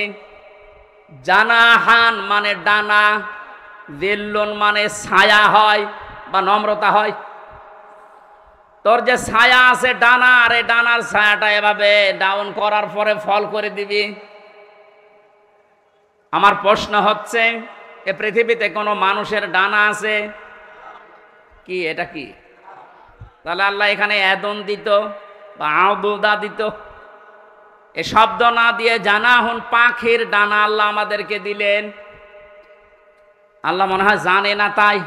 জানাহান মানে ডানা, দিল্লুন মানে ছায়া হয় বা নম্রতা হয়। তোর যে ছায়া আছে ডানা, আর এই ডানার ছায়াটা এভাবে ডাউন করার পরে ফল করে দিবি। আমার প্রশ্ন হচ্ছে, এ পৃথিবীতে কোনো মানুষের ডানা আছে কি? এটা কি? তাহলে আল্লাহ এখানে এদন দিত বা আউদুদা দিত, এ শব্দ না দিয়ে জানা হন পাখির ডানা আল্লাহ আমাদেরকে দিলেন। আল্লাহ মনে হয় জানে না তাই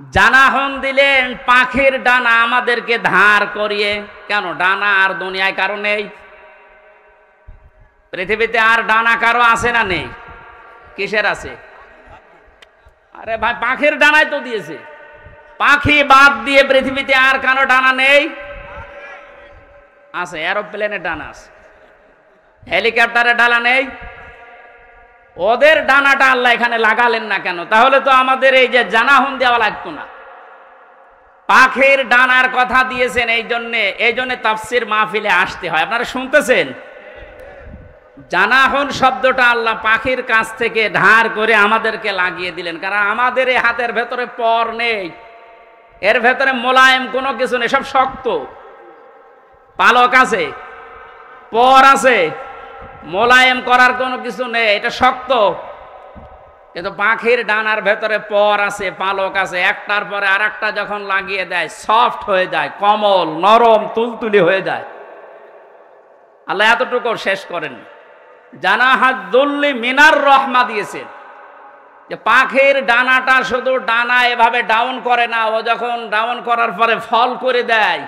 জানা হন দিলেন পাখির ডানা আমাদেরকে ধার করিয়ে। কেন? ডানা আর দুনিয়ায় কারো নেই? পৃথিবীতে আর ডানা কারো আছে না নেই? কিসের আছে? আরে ভাই পাখির ডানাই তো দিয়েছে। পাখি বাদ দিয়ে পৃথিবীতে আর কারো ডানা নেই? আছে, এরোপ্লেনের ডানা আছে, হেলিকপ্টারের ডানা নেই? ওদের ডানাটা আল্লাহ এখানে লাগালেন না কেন? তাহলে তো আমাদের এই যে জানাহুন দেওয়া লাগতো না। পাখির ডানার কথা দিয়েছেন এই জন্য তাফসীর মাহফিলে আসতে হয়। আপনারা শুনতেছেন? জানাহুন শব্দটা আল্লাহ পাখির কাছ থেকে ধার করে আমাদেরকে লাগিয়ে দিলেন, কারণ আমাদের এই হাতের ভেতরে পর নেই, এর ভেতরে মোলায়েম কোনো কিছু নেই, সব শক্ত। পালক আছে, পর আছে, মোলায়েম করার কোনো কিছু নেই, এটা শক্ত। কিন্তু পাখির ডানার ভেতরে পর আছে, পালক আছে, একটার পরে আর একটা যখন লাগিয়ে দেয় সফট হয়ে যায়, কোমল নরম তুলতুলি হয়ে যায়। আল্লাহ এতটুকু শেষ করেন, জানাহাদুল্লি মিনার রহমা দিয়েছেন, যে পাখির ডানাটা শুধু ডানা এভাবে ডাউন করে না, ও যখন ডাউন করার পরে ফল করে দেয়,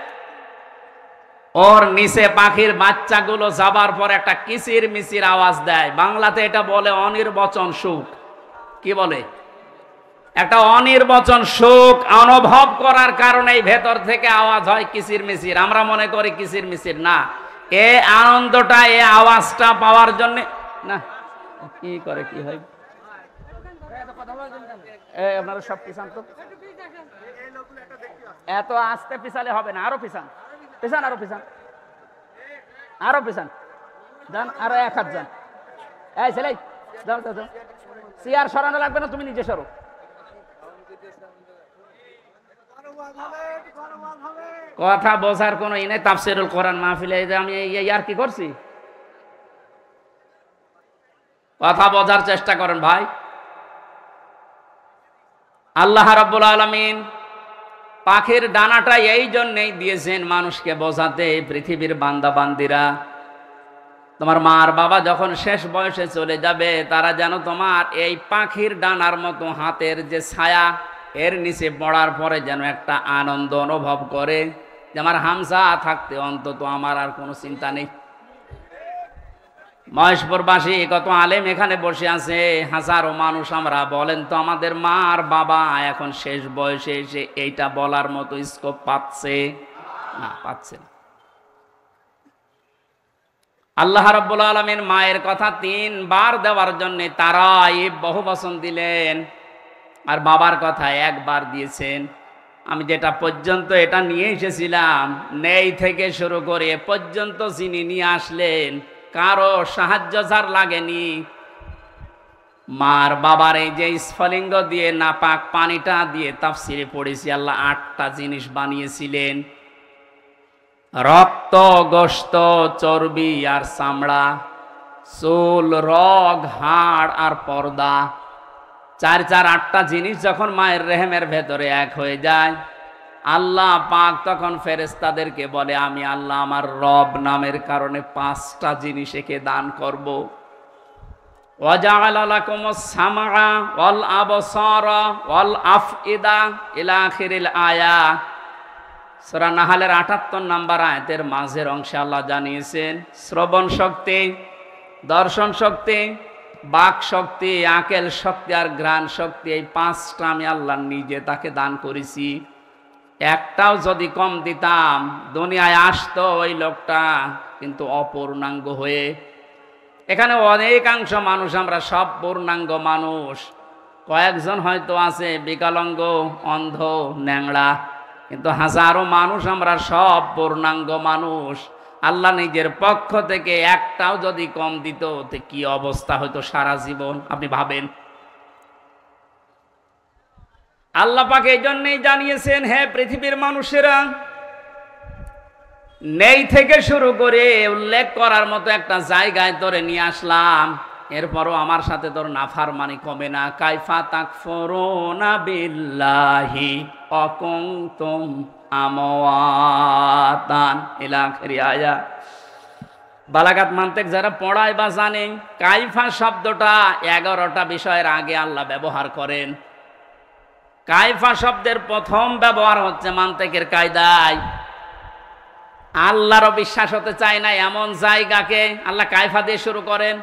ওর নিচে পাখির বাচ্চাগুলো যাবার পর একটা কিচির মিচির আওয়াজ দেয়। বাংলাতে এটা বলে অনির্বচন সুখ। কি বলে? একটা অনির্বচন সুখ অনুভব করার কারণেই ভেতর থেকে আওয়াজ হয় কিচির মিচির। আমরা মনে করি কিচির মিচির না, এ আনন্দটা, এ আওয়াজটা পাওয়ার জন্য না। কি করে কি হয়? আপনারা সব পিছান তো, এত আস্তে পিছালে হবে না, আরো পিছান, পিছান, আরো পিছান, আরো পিছান, যান, আরো এক হাত যান। এই ছেলে যাও যাও যাও, চেয়ার সরানো লাগবে না, তুমি নিজে সরো। কথা বোঝার কোন ই নেই। তাফসীরুল কোরআন মাহফিলে আমি আর কি করছি? কথা বোঝার চেষ্টা করেন ভাই। আল্লাহ রাব্বুল আলামিন পাখির ডানাটা এই জন্যই দিয়েছেন মানুষকে বোঝাতে, পৃথিবীর বান্দা বান্দিরা, তোমার মার বাবা যখন শেষ বয়সে চলে যাবে, তারা যেন তোমার এই পাখির ডানার মতো হাতের যে ছায়া, এর নিচে পড়ার পরে যেন একটা আনন্দ অনুভব করে, যে আমার হামজা থাকতে অন্তত আমার আর কোনো চিন্তা নেই। মহেশপুরবাসী কত আলেম এখানে বসে আছে, হাজারো মানুষ আমরা, বলেন তো আমাদের মা আর বাবা এখন শেষ বয়সে এসে এইটা বলার মতো স্কোপ পাচ্ছে না? পাচ্ছে না। আল্লাহ রাব্বুল আলামিন মায়ের কথা 3 বার দেওয়ার জন্য তারাইব বহুবচন দিলেন, আর বাবার কথা 1 বার দিয়েছেন। আমি যেটা পর্যন্ত এটা নিয়ে এসেছিলাম, নেই থেকে শুরু করে এ পর্যন্ত যিনি নিয়ে আসলেন, কারো সাহায্য যার লাগেনি। মার বাবার এই যে স্ফলিঙ্গ দিয়ে নাপাক পানিটা দিয়ে তাফসিরে পড়েছি, আল্লাহ 8টা জিনিস বানিয়েছিলেন: রক্ত, গোশত, চর্বি আর চামড়া, চুল, রগ, হাড় আর পর্দা। 8টা জিনিস যখন মায়ের রেহেমের ভেতরে এক হয়ে যায়, আল্লাহ পাক তখন ফেরেশতাদেরকে বলে, আমি আল্লাহ আমার রব নামের কারণে 5টা জিনিস একে দান করব। ওয়াজআলা লাকুমুস সামআ ওয়াল আবসারা ওয়াল আফইদা ইলা আখিরিল আয়া। সূরা নাহলের 78 নম্বর আয়াতের মাঝের অংশে আল্লাহ জানিয়েছেন, শ্রবণ শক্তি, দর্শন শক্তি, বাক শক্তি, আকেল শক্তি আর ঘ্রাণ শক্তি, এই 5টা আমি আল্লাহ নিজে তাকে দান করেছি। একটাও যদি কম দিতাম, দুনিয়ায় আসতো ওই লোকটা কিন্তু অপূর্ণাঙ্গ হয়ে। এখানে অনেকাংশ মানুষ, আমরা সব পূর্ণাঙ্গ মানুষ, কয়েকজন হয়তো আছে বিকলাঙ্গ, অন্ধ, ন্যাংড়া, কিন্তু হাজারো মানুষ আমরা সব পূর্ণাঙ্গ মানুষ। আল্লাহ নিজের পক্ষ থেকে একটাও যদি কম দিত, তো কি অবস্থা হয়তো সারা জীবন, আপনি ভাবেন। আল্লাহ পাক এই জন্যই জানিয়েছেন, হে পৃথিবীর মানুষেরা, নেই থেকে শুরু করে উল্লেখ করার মতো একটা জায়গায় তোরে নিয়ে আসলাম, এরপরও আমার সাথে তোর নাফরমানি কমে না। কাইফা তাকফুরুনা বিল্লাহি ওয়া কুনতুম আমওয়াতান ইলা আখিরি আয়া। বালাগাত মান্তিক যারা পড়ায় বা জানে, কাইফা শব্দটা 11টা বিষয়ের আগে আল্লাহ ব্যবহার করেন। কাইফা শব্দের প্রথম ব্যবহার হচ্ছে মান্তিকের কায়দায়। আল্লাহরও বিশ্বাস হতে চায় না এমন জায়গাকে আল্লাহ কাইফা দিয়ে শুরু করেন।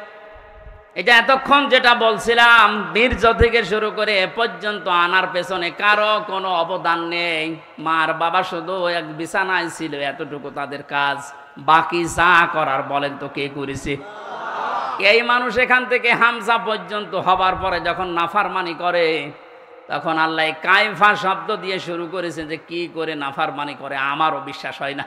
এটা এতক্ষণ যেটা বলছিলাম, বীর্য থেকে শুরু করে এ পর্যন্ত আনার পেছনে কারো কোনো অবদান নেই। মার বাবা শুধু এক বিছানায় ছিল, এতটুকু তাদের কাজ। বাকি যা করার বলেন তো কে করেছে? এই মানুষ এখান থেকে হামজা পর্যন্ত হবার পরে যখন নাফরমানি করে, তখন আল্লাহ কাইফা শব্দ দিয়ে শুরু করেছেন যে কি করে নাফরমানি করে আমারও বিশ্বাস হয় না।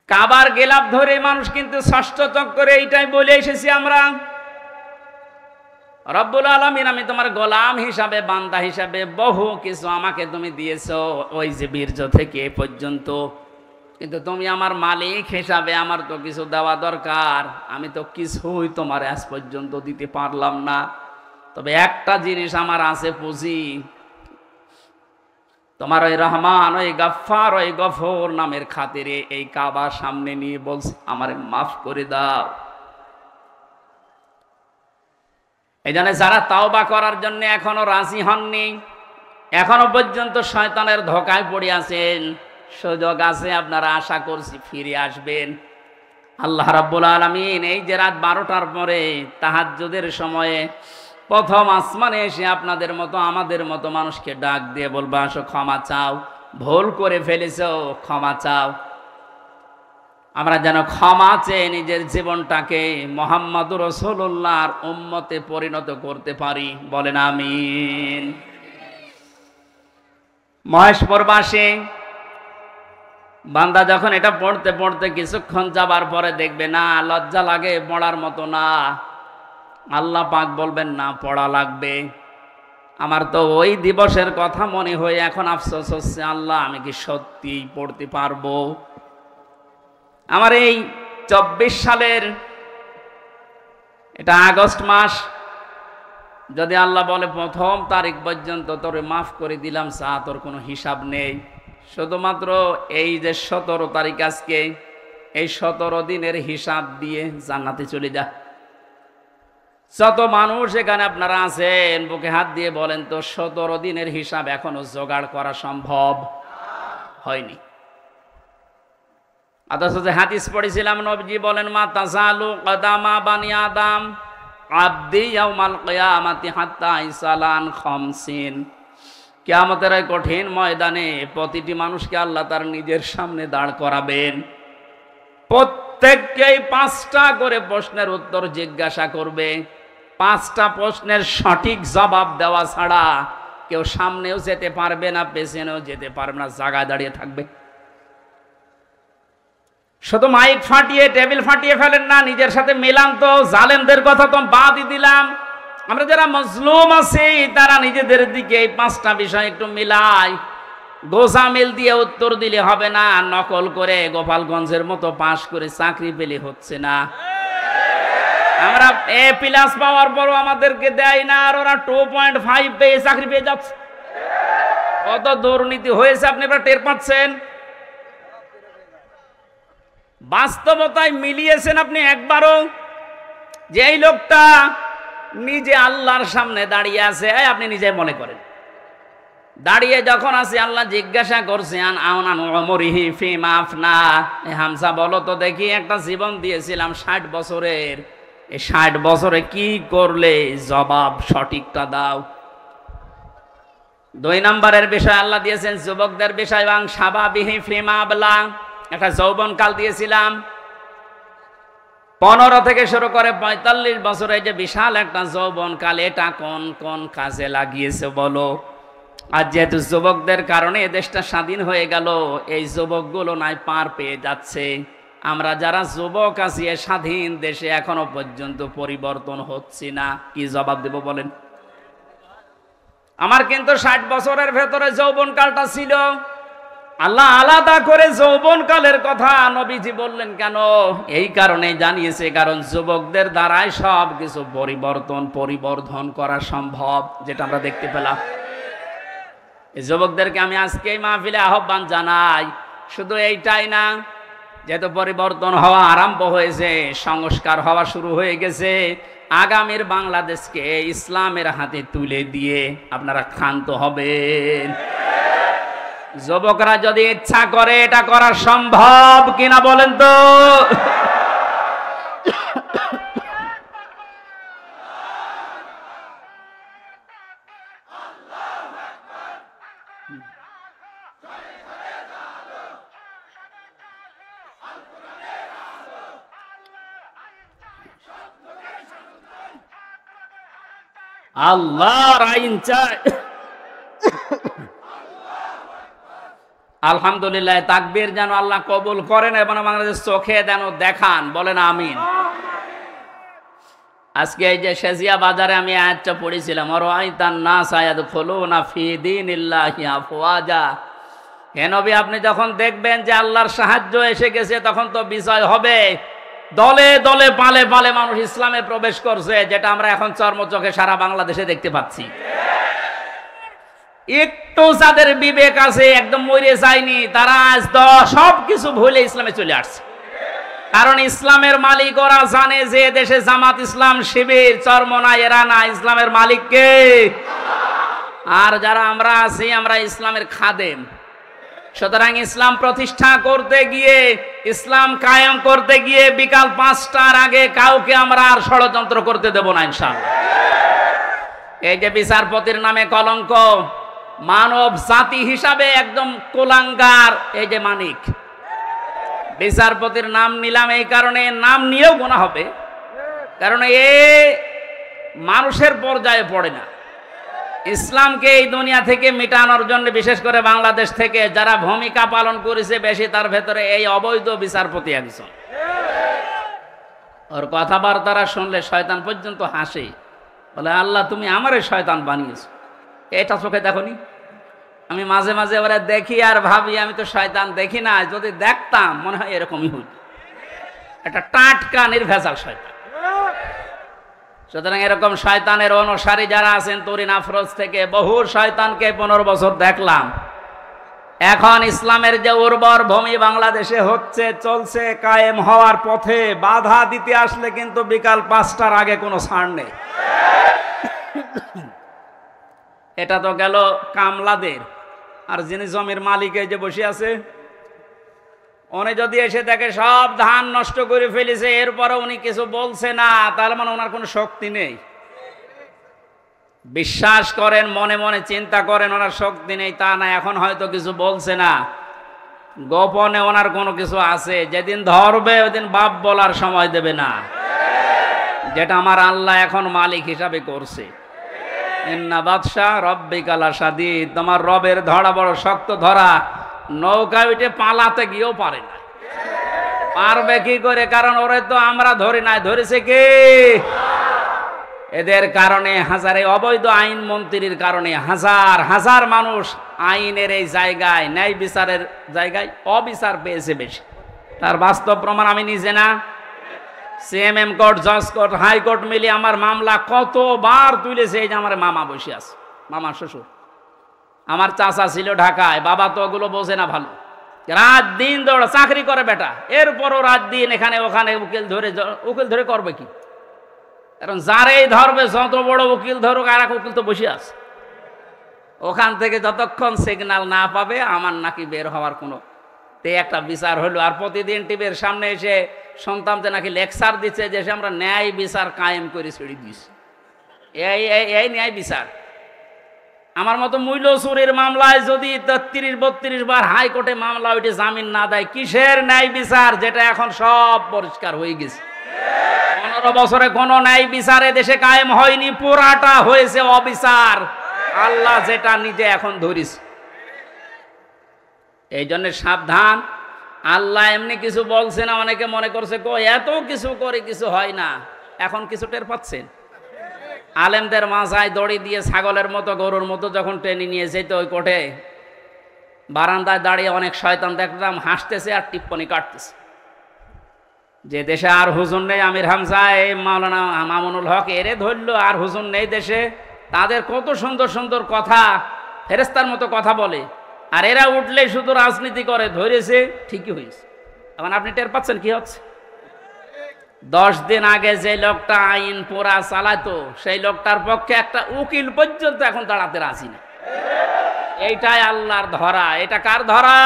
কাবার গেলাপ ধরে মানুষ কিন্তু ষষ্ঠ চক্করে এইটাই বলে এসেছি আমরা, রব্বুল আলামিন আমি তোমার গোলাম হিসাবে, বান্দা হিসাবে বহু কিছু আমাকে তুমি দিয়েছো, ওই যে বীর্য থেকে এ পর্যন্ত, কিন্তু তুমি আমার মালিক হিসাবে আমার তো কিছু দেওয়া দরকার, আমি তো কিছুই তোমার আজ পর্যন্ত দিতে পারলাম না। তবে একটা জিনিস আমার আছে পুঁজি, তোমার ওই রহমান, ওই গফফার, ওই গফর নামের খাতিরে এই কাবার সামনে নিয়ে বলছে আমারে মাফ করে দাও। এই জন্য যারা তাওবা করার জন্য এখনো রাজি হননি, এখনো পর্যন্ত শয়তানের ধোঁকায় পড়ে আছেন, সুযোগ আছে, আপনারা আশা করছি ফিরে আসবেন। আল্লাহ রাব্বুল আলামিন এই যে রাত 12টার পরে তাহাজ্জুদের সময়ে প্রথম আসমানে এসে আপনাদের মতো আমাদের মতো মানুষকে ডাক দিয়ে বলবা আসো ক্ষমা চাও, ভুল করে ফেলেছো ক্ষমা চাও। আমরা যেন ক্ষমা চেয়ে নিজের জীবনটাকে মুহাম্মদুর রাসূলুল্লাহর উম্মতে পরিণত করতে পারি, বলেন আমিন। মহেশপুরবাসী বান্দা যখন এটা পড়তে পড়তে কিছুক্ষণ যাবার পরে দেখবে না লজ্জা লাগে, পড়ার মতো না, আল্লাহ পাক বলবেন না পড়া লাগবে। আমার তো ওই দিবসের কথা মনে হয়ে এখন আফসোস হচ্ছে, আল্লাহ আমি কি সত্যিই পড়তে পারবো? আমার এই 24 সালের এটা আগস্ট মাস, যদি আল্লাহ বলে প্রথম তারিখ পর্যন্ত তোরে মাফ করে দিলাম, চা তোর কোনো হিসাব নেই, শুধুমাত্র এই যে 17 তারিখ আজকে, এই 17 দিনের হিসাব দিয়ে জান্নাতে চলে যা। যত মানুষ এখানে আপনারা আছেন বুকে হাত দিয়ে বলেন তো 17 দিনের হিসাব এখনো জোগাড় করা সম্ভব হয়নি। অথচ যে হাদিস পড়েছিলাম নবীজি বলেন মা তাজালু কদামা বানি আদম আবদি ইয়াউমাল কিয়ামাতি হাত্তা ইসালান খামসিন, কিয়ামতের এই কঠিন ময়দানে প্রতিটি মানুষকে আল্লাহ তার নিজের সামনে দাঁড় করাবেন, প্রত্যেককেই 5টা করে প্রশ্নের উত্তর জিজ্ঞাসা করবে। 5টা প্রশ্নের সঠিক জবাব দেওয়া ছাড়া কেউ সামনেও যেতে পারবে না, পেছনেও যেতে পারবে না, জায়গায় দাঁড়িয়ে থাকবে। শুধু মাইক ফাটিয়ে টেবিল ফাটিয়ে ফেলেন না, নিজের সাথে মেলান তো। জালেমদের কথা তো বাদই দিলাম, আমরা যারা মজলুম আছি তারা নিজেদের দিকে এই 5টা বিষয় একটু মিলাই। গোজামিল দিয়ে উত্তর দিলে হবে না, নকল করে গোপালগঞ্জের মতো পাশ করে চাকরি পেলে হচ্ছে না। আমরা A+ পাওয়ার পরও আমাদেরকে দেয় না, আর ওরা 2.5 পেয়ে চাকরি পেয়ে যাচ্ছে। কত দুর্নীতি হয়েছে আপনি এবার টের পাচ্ছেন। বাস্তবতায় মিলিয়েছেন আপনি একবারও যে এই লোকটা নিজে আল্লাহর সামনে দাঁড়িয়ে আছে? আপনি নিজে মনে করেন দাঁড়িয়ে যখন আছে, আল্লাহ জিজ্ঞাসা করছেন আওনান উমরিহি ফিমা আফনা, হামজা বলো তো দেখি, একটা জীবন দিয়েছিলাম 60 বছরের, এই 60 বছরে কি করলে, জবাব সঠিকটা দাও। 2 নম্বরের বিষয় আল্লাহ দিয়েছেন যুবকদের বিষয়, এবং সাবাবিহি ফিমা আবলা, একটা যৌবনকাল দিয়েছিলাম 15 থেকে শুরু করে 45 বছরে, যে বিশাল একটা যৌবনকাল, এটা কোন কোন কাজে লাগিয়েছে বলো। আর যেহেতু যুবকদের কারণে এ দেশটা স্বাধীন হয়ে গেল, এই যুবকগুলো নাই পার পেয়ে যাচ্ছে। আমরা যারা যুবক আছি এ স্বাধীন দেশে এখনো পর্যন্ত পরিবর্তন হচ্ছে না, কি জবাব দেব বলেন? আমার কিন্তু 60 বছরের ভেতরে যৌবনকালটা ছিল। আল্লাহ আলাদা করে যৌবনকালের কথা নবীজি বললেন কেন? এই কারণে জানিয়েছে, কারণ যুবকদের দ্বারাই সব কিছু পরিবর্ধন করা সম্ভব, যেটা আমরা দেখতে পেলাম। এই যুবকদেরকে আমি আজকে এই মাহফিলে আহ্বান জানাই, শুধু এইটাই না, যেহেতু পরিবর্তন হওয়া আরম্ভ হয়েছে, সংস্কার হওয়া শুরু হয়ে গেছে, আগামীর বাংলাদেশকে ইসলামের হাতে তুলে দিয়ে আপনারা ক্ষান্ত হবেন। যুবকরা যদি ইচ্ছা করে এটা করা সম্ভব কিনা বলেন তো? আল্লাহর আইন চাই। আলহামদুলিল্লাহ, তাকবীর যেন আল্লাহ কবুল করেন এবং বাংলাদেশ চোখে যেন দেখান, বলেন আমিন। আজকে এই যে শেজিয়া বাজারে আমি আয়াতটা পড়েছিলাম, আরাআইতান নাস ইয়াদখুলুনা ফি দীনিল্লাহি আফওয়াজা। হে নবী, আপনি যখন দেখবেন যে আল্লাহর সাহায্য এসে গেছে, তখন তো বিজয় হবে। দলে দলে পালে পালে মানুষ ইসলামে প্রবেশ করছে, যেটা আমরা এখন চর্মচোখে সারা বাংলাদেশে দেখতে পাচ্ছি। একটু যাদের বিবেক আছে, একদম মরে যায়নি, তারা আজ সব কিছু ভুলে ইসলামে চলে আসছে। কারণ ইসলামের মালিক ওরা জানে যে দেশে জামাত ইসলাম শিবির চরমনা এরা না, ইসলামের মালিক কে? আর যারা আমরা আছি, আমরা ইসলামের খাদেম। সুতরাং ইসলাম প্রতিষ্ঠা করতে গিয়ে, ইসলাম কায়েম করতে গিয়ে বিকাল 5টার আগে কাউকে আমরা আর ষড়যন্ত্র করতে দেব না ইনশাআল্লাহ। এই যে বিচারপতির নামে কলঙ্ক, মানব জাতি হিসাবে একদম কুলাঙ্গার এই যে মানিক। বিচারপতির নাম নিলাম এই কারণে, নাম নিয়েও গোনা হবে, কারণ এ মানুষের পর্যায়ে পড়ে না। ইসলামকে এই দুনিয়া থেকে মিটানোর জন্য বিশেষ করে বাংলাদেশ থেকে যারা ভূমিকা পালন করেছে বেশি, তার ভেতরে এই অবৈধ বিচারপতি একজন। ওর কথাবার্তারা শুনলে শয়তান পর্যন্ত হাসে, বলে আল্লাহ তুমি আমারে শয়তান বানিয়েছো। এটা চোখে দেখনি? আমি মাঝে মাঝে ওরা দেখি আর ভাবি আমি তো শয়তান দেখি না, যদি দেখতাম মনে হয় এরকমই হইত। একটা টাটকা নির্ভেজাল শয়তান। সুতরাং এরকম শয়তানের অনুসারী যারা আছেন, তরিন আফরোজ থেকে বহু শয়তানকে 15 বছর দেখলাম। এখন ইসলামের যে উর্বর ভূমি বাংলাদেশে হচ্ছে, চলছে, কায়েম হওয়ার পথে, বাধা দিতে আসলে কিন্তু বিকাল 5টার আগে কোনো ছাড় নেই। এটা তো গেল কামলাদের। আর যিনি জমির মালিক এই যে বসে আছে, উনি যদি এসে দেখে সব ধান নষ্ট করে ফেলেছে, এরপরে উনি কিছু বলছে না, তাহলে মানে ওনার কোনো শক্তি নেই। বিশ্বাস করেন, মনে মনে চিন্তা করেন ওনার শক্তি নেই তা না, এখন হয়তো কিছু বলছে না, গোপনে ওনার কোনো কিছু আছে। যেদিন ধরবে ওইদিন বাপ বলার সময় দেবে না, যেটা আমার আল্লাহ এখন মালিক হিসাবে করছে। ইন্না বাদশা রব্বিকা লাশাদীদ, তোমার রবের ধরা বড় শক্ত ধরা। নৌকা উঠে পালাতে গিয়েও পারে না। পারবে কি করে? কারণ ওরে তো আমরা ধরি নাই, ধরেছে কে? এদের কারণে হাজারে অবৈধ আইন মন্ত্রীর কারণে হাজার হাজার মানুষ আইনের এই জায়গায়, ন্যায় বিচারের জায়গায় অবিচার পেয়েছে বেশি। তার বাস্তব প্রমাণ আমি নিজে না, সিএমএম কোর্ট, জজ কোর্ট, হাইকোর্ট মিলিয়ে আমার মামলা কতবার তুলেছে। এই যে আমার মামা বসে আছে, মামা শ্বশুর, আমার চাচা ছিল ঢাকায়, বাবা তো ওগুলো বোঝে না ভালো, রাত দিন দৌড়া চাকরি করে বেটা, এরপরও রাত দিন এখানে ওখানে উকিল ধরে করবে কি? কারণ যারেই ধরবে, যত বড় উকিল ধরুক, আর এক উকিল তো বসে আছে ওখান থেকে, যতক্ষণ সিগন্যাল না পাবে আমার নাকি বের হওয়ার কোনো একটা বিচার হলো। আর প্রতিদিন টিভির সামনে এসে শুনতাম যে নাকি লেকচার দিচ্ছে যে আমরা ন্যায় বিচার কায়েম করে ছেড়ে দিয়েছি। এই ন্যায় বিচার। আমার মতো মূল্য চুরির মামলায় যদি 33-32 বার হাইকোর্টে মামলা ওইটা জামিন না দেয়, কিসের ন্যায় বিচার? যেটা এখন সব পরিষ্কার হয়ে গেছে। 15 বছরে কোনো ন্যায় বিচারে দেশে কায়েম হয়নি, পুরাটা হয়েছে অবিচার। আল্লাহ যেটা নিজে এখন ধরিস। এই জন্য সাবধান। আল্লাহ এমনি কিছু বলছে না, অনেকে মনে করছে এত কিছু করে কিছু হয় না। এখন কিছু টের পাচ্ছেন? আলেমদের মাথায় দড়ি দিয়ে ছাগলের মতো, গরুর মতো যখন টেনে নিয়ে যেত ওই কোর্টে, বারান্দায় দাঁড়িয়ে অনেক শয়তান দেখলাম হাসতেছে আর টিপ্পনি কাটতেছে যে দেশে আর হুজুর নেই। আমির হামজা, এই মাওলানা মামুনুল হক, এরে ধরলো, আর হুজুর নেই দেশে। তাদের কত সুন্দর সুন্দর কথা, ফেরেস্তার মতো কথা বলে, আর এরা উঠলে শুধু রাজনীতি করে। ধরেছে, ঠিকই হয়েছে। এখন আপনি টের পাচ্ছেন কি হচ্ছে? 10 দিন আগে যে লোকটা আইন পোড়া চালাতো, সেই লোকটার পক্ষে একটা উকিল পর্যন্ত এখন দাঁড়াতে রাজি না। এইটাই আল্লাহর ধরা। এটা কার ধরা?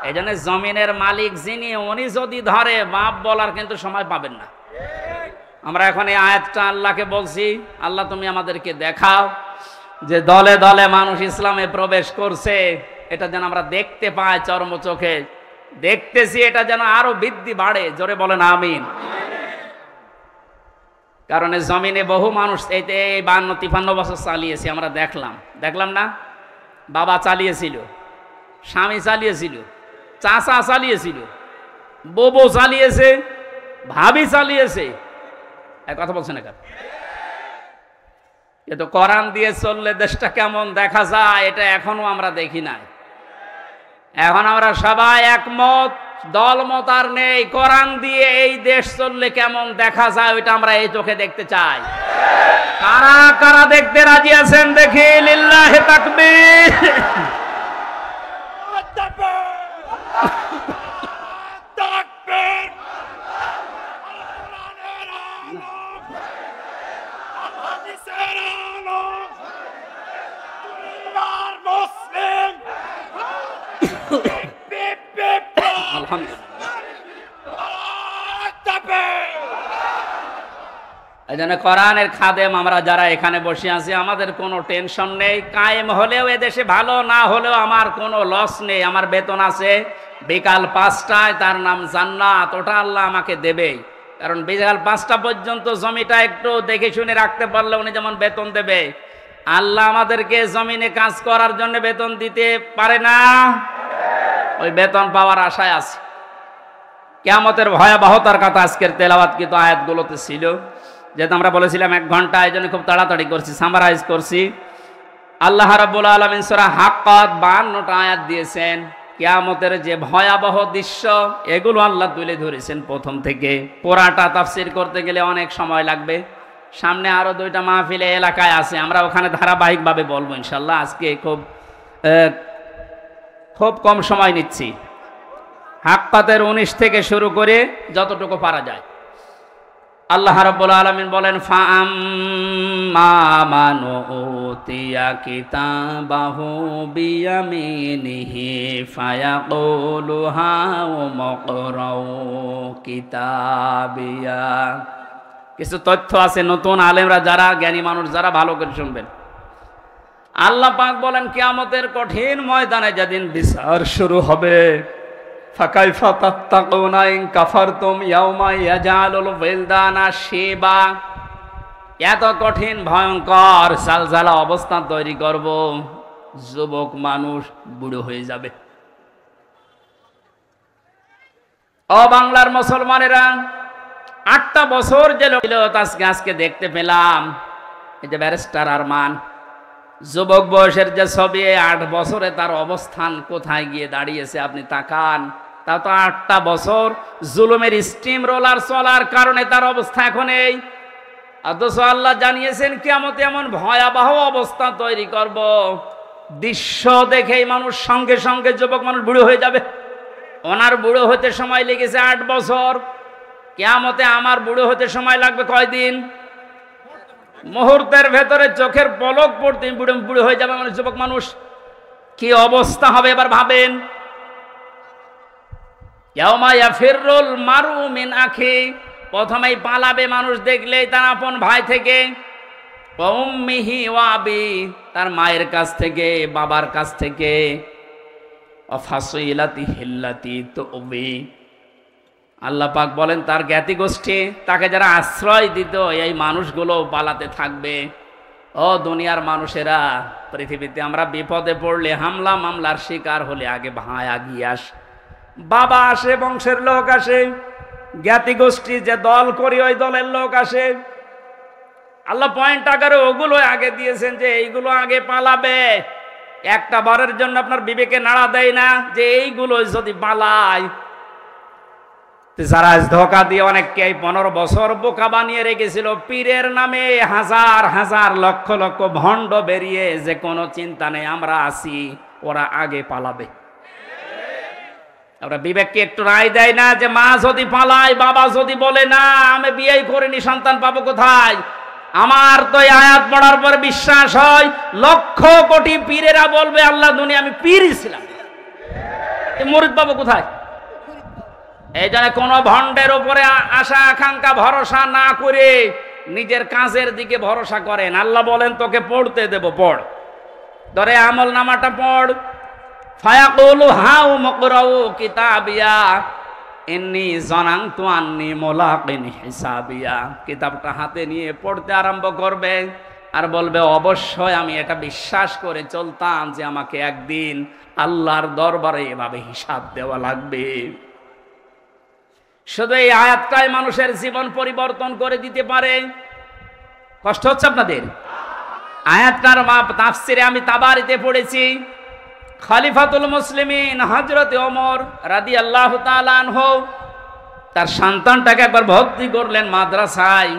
এই জন্য জমিনের মালিক যিনি, উনি যদি ধরে, বাপ বলার কিন্তু সময় পাবেন না। আমরা এখন এই আয়াতটা আল্লাহকে বলছি, আল্লাহ তুমি আমাদেরকে দেখাও যে দলে দলে মানুষ ইসলামে প্রবেশ করছে। এটা যেন আমরা দেখতে পাই, চর্ম চোখে দেখতেছি, এটা যেন আরো বৃদ্ধি বাড়ে। জোরে বলেন আমিন। কারণ এই জমিনে বহু মানুষ এই 52-53 বছর চালিয়েছে, আমরা দেখলাম না? বাবা চালিয়েছিল, স্বামী চালিয়েছিল, চাচা চালিয়েছিল, বউ চালিয়েছে, ভাবি চালিয়েছে। এক কথা বলছে না কেন? কিন্তু কোরআন দিয়ে চললে দেশটা কেমন দেখা যায় এটা এখনো আমরা দেখি নাই। এখন আমরা সবাই একমত, দলমত আর নেই। কোরআন দিয়ে এই দেশ চললে কেমন দেখা যায় ওইটা আমরা এই চোখে দেখতে চাই। কারা কারা দেখতে রাজি আছেন দেখি? লিল্লাহি তাকবীর। এই জন্য কোরআনের খাদেম আমরা যারা এখানে বসে আছি আমাদের কোনো টেনশন নেই। কায়েম হলেও এদেশে ভালো, না হলেও আমার কোনো লস নেই। আমার বেতন আছে বিকাল 5টায়, তার নাম জান্নাত, ওটা আল্লাহ আমাকে দেবেই। কারণ বিকাল 5টা পর্যন্ত জমিটা একটু দেখে শুনে রাখতে পারলে উনি যেমন বেতন দেবে, আল্লাহ আমাদেরকে জমিনে কাজ করার জন্য বেতন দিতে পারে না? ওই বেতন পাওয়ার আশায় আছে। কিয়ামতের ভয়াবহতার কথা আজকের তেলাওয়াতকৃত আয়াতগুলোতে ছিল। যেহেতু আমরা বলেছিলাম 1 ঘন্টা, এই জন্য খুব তাড়াতাড়ি করছি, সামারাইজ করছি। আল্লাহ রাব্বুল আলামিন সূরা হাক্কাত 52টা আয়াত দিয়েছেন। কিয়ামতের যে ভয়াবহ দৃশ্য এগুলো আল্লাহ তুলে ধরেছেন প্রথম থেকে। পুরাটা তাফসীর করতে গেলে অনেক সময় লাগবে। সামনে আরো 2টা মাহফিলে এলাকায় আছে, আমরা ওখানে ধারাবাহিকভাবে বলবো ইনশাআল্লাহ। আজকে খুব কম সময় নিচ্ছি। হাক্কাতের 19 থেকে শুরু করে যতটুকু পারা যায়। আল্লাহ রাব্বুল আলামিন বলেন, ফাআম্মা মান উতিয়া কিতাবাহু বিয়ামিনিহি ফায়াকুলু হাউমুকরাউ কিতাবিয়া। কিছু তথ্য আছে, নতুন আলেমরা যারা, জ্ঞানী মানুষ যারা, ভালো করে শুনবেন। আল্লাহ পাক বলেন কিয়ামতের কঠিন ময়দানে যেদিন বিচার শুরু হবে, ফাকাইফা তাত্তাকুনা ইন কাফারতুম ইয়াওমা ইয়াজালুল ওয়িলদানা শিবা। এত কঠিন ভয়ঙ্কর জালজালা অবস্থা তৈরি করব, যুবক মানুষ বুড়ো হয়ে যাবে। ও বাংলার মুসলমানেরা, 8টা বছর যে লোক আজকে দেখতে পেলাম, এই যে ব্যারিস্টার আরমান, যুবক বয়সের যে ছবি, 8 বছরে তার অবস্থান কোথায় গিয়ে দাঁড়িয়েছে আপনি তাকান। তা তো 8টা বছর জুলুমের স্টিম রোলার চলার কারণে তার অবস্থা এখন এই। অথচ আল্লাহ জানিয়েছেন কিয়ামতে এমন ভয়াবহ অবস্থা তৈরি করব, দৃশ্য দেখেই মানুষ সঙ্গে সঙ্গে, যুবক মানুষ বুড়ো হয়ে যাবে। ওনার বুড়ো হতে সময় লেগেছে 8 বছর, কিয়ামতে আমার বুড়ো হতে সময় লাগবে কয়দিন? মুহূর্তের ভেতরে চোখের পলক পড়তে বুড়ো হয়ে যাবে মানুষ, যুবক মানুষ। কি অবস্থা হবে এবার ভাবেন। ইয়াউমা ইয়াফিরুল মারউ মিন আখি, প্রথমেই পালাবে মানুষ দেখলেই তার আপন ভাই থেকে। ওয়া উম্মিহি ওয়া আবি, তার মায়ের কাছ থেকে, বাবার কাছ থেকে। ওয়া ফাসিলাতিহি আল্লাতী তুবি, আল্লাহ পাক বলেন তার জ্ঞাতি গোষ্ঠী, তাকে যারা আশ্রয় দিত, এই মানুষগুলো পালাতে থাকবে। ও দুনিয়ার মানুষেরা, পৃথিবীতে আমরা বিপদে পড়লে, হামলা মামলার শিকার হলে আগে ভাই আগিয়ে আসে, বাবা আসে, বংশের লোক আসে, জ্ঞাতি গোষ্ঠী যে দল করি ওই দলের লোক আসে। আল্লাহ পয়েন্ট আকারে ওগুলো আগে দিয়েছেন যে এইগুলো আগে পালাবে। একটা বারের জন্য আপনার বিবেকে নাড়া দেয় না যে এইগুলো যদি পালায়? যারা ধোকা দিয়ে অনেককে 15 বছর বোকা বানিয়ে রেখেছিল, পীরের নামে হাজার হাজার লক্ষ লক্ষ ভণ্ড বেরিয়ে, যে কোনো চিন্তা নেই আমরা আছি, ওরা আগে পালাবে। আমরা বিবেককে একটু রায় দেয় না যে মা যদি পালায়, বাবা যদি বলে না আমি বিয়ে করিনি, সন্তান পাবো কোথায়? আমার তো এই আয়াত পড়ার পর বিশ্বাস হয় লক্ষ কোটি পীরেরা বলবে আল্লাহ দুনিয়া আমি পীরই ছিলাম, মুরিদ পাবো কোথায়? এই জন্য কোন ভণ্ডের উপরে আশা আকাঙ্ক্ষা ভরসা না করে নিজের কাজের দিকে ভরসা করেন। আল্লাহ বলেন তোকে পড়তে দেব, পড়, ধরে আমল নামাটা পড়। ফায়াকুলু হাউ মুকরাউ কিতাবিয়া, ইন্নী জানানতু আন্নী মুলাকিন হিসাবিয়া। কিতাবটা হাতে নিয়ে পড়তে আরম্ভ করবে আর বলবে, অবশ্যই আমি এটা বিশ্বাস করে চলতাম যে আমাকে একদিন আল্লাহর দরবারে এভাবে হিসাব দেওয়া লাগবে। শুধু এই আয়াতটাই মানুষের জীবন পরিবর্তন করে দিতে পারে। কষ্ট হচ্ছে আপনাদের? আয়াতটার তাফসিরে আমি তাবারিতে পড়েছি, খলিফাতুল মুসলিমিন হযরত ওমর রাদিয়াল্লাহু তাআলা আনহু তার সন্তানটাকে একবার ভর্তি করলেন মাদ্রাসায়।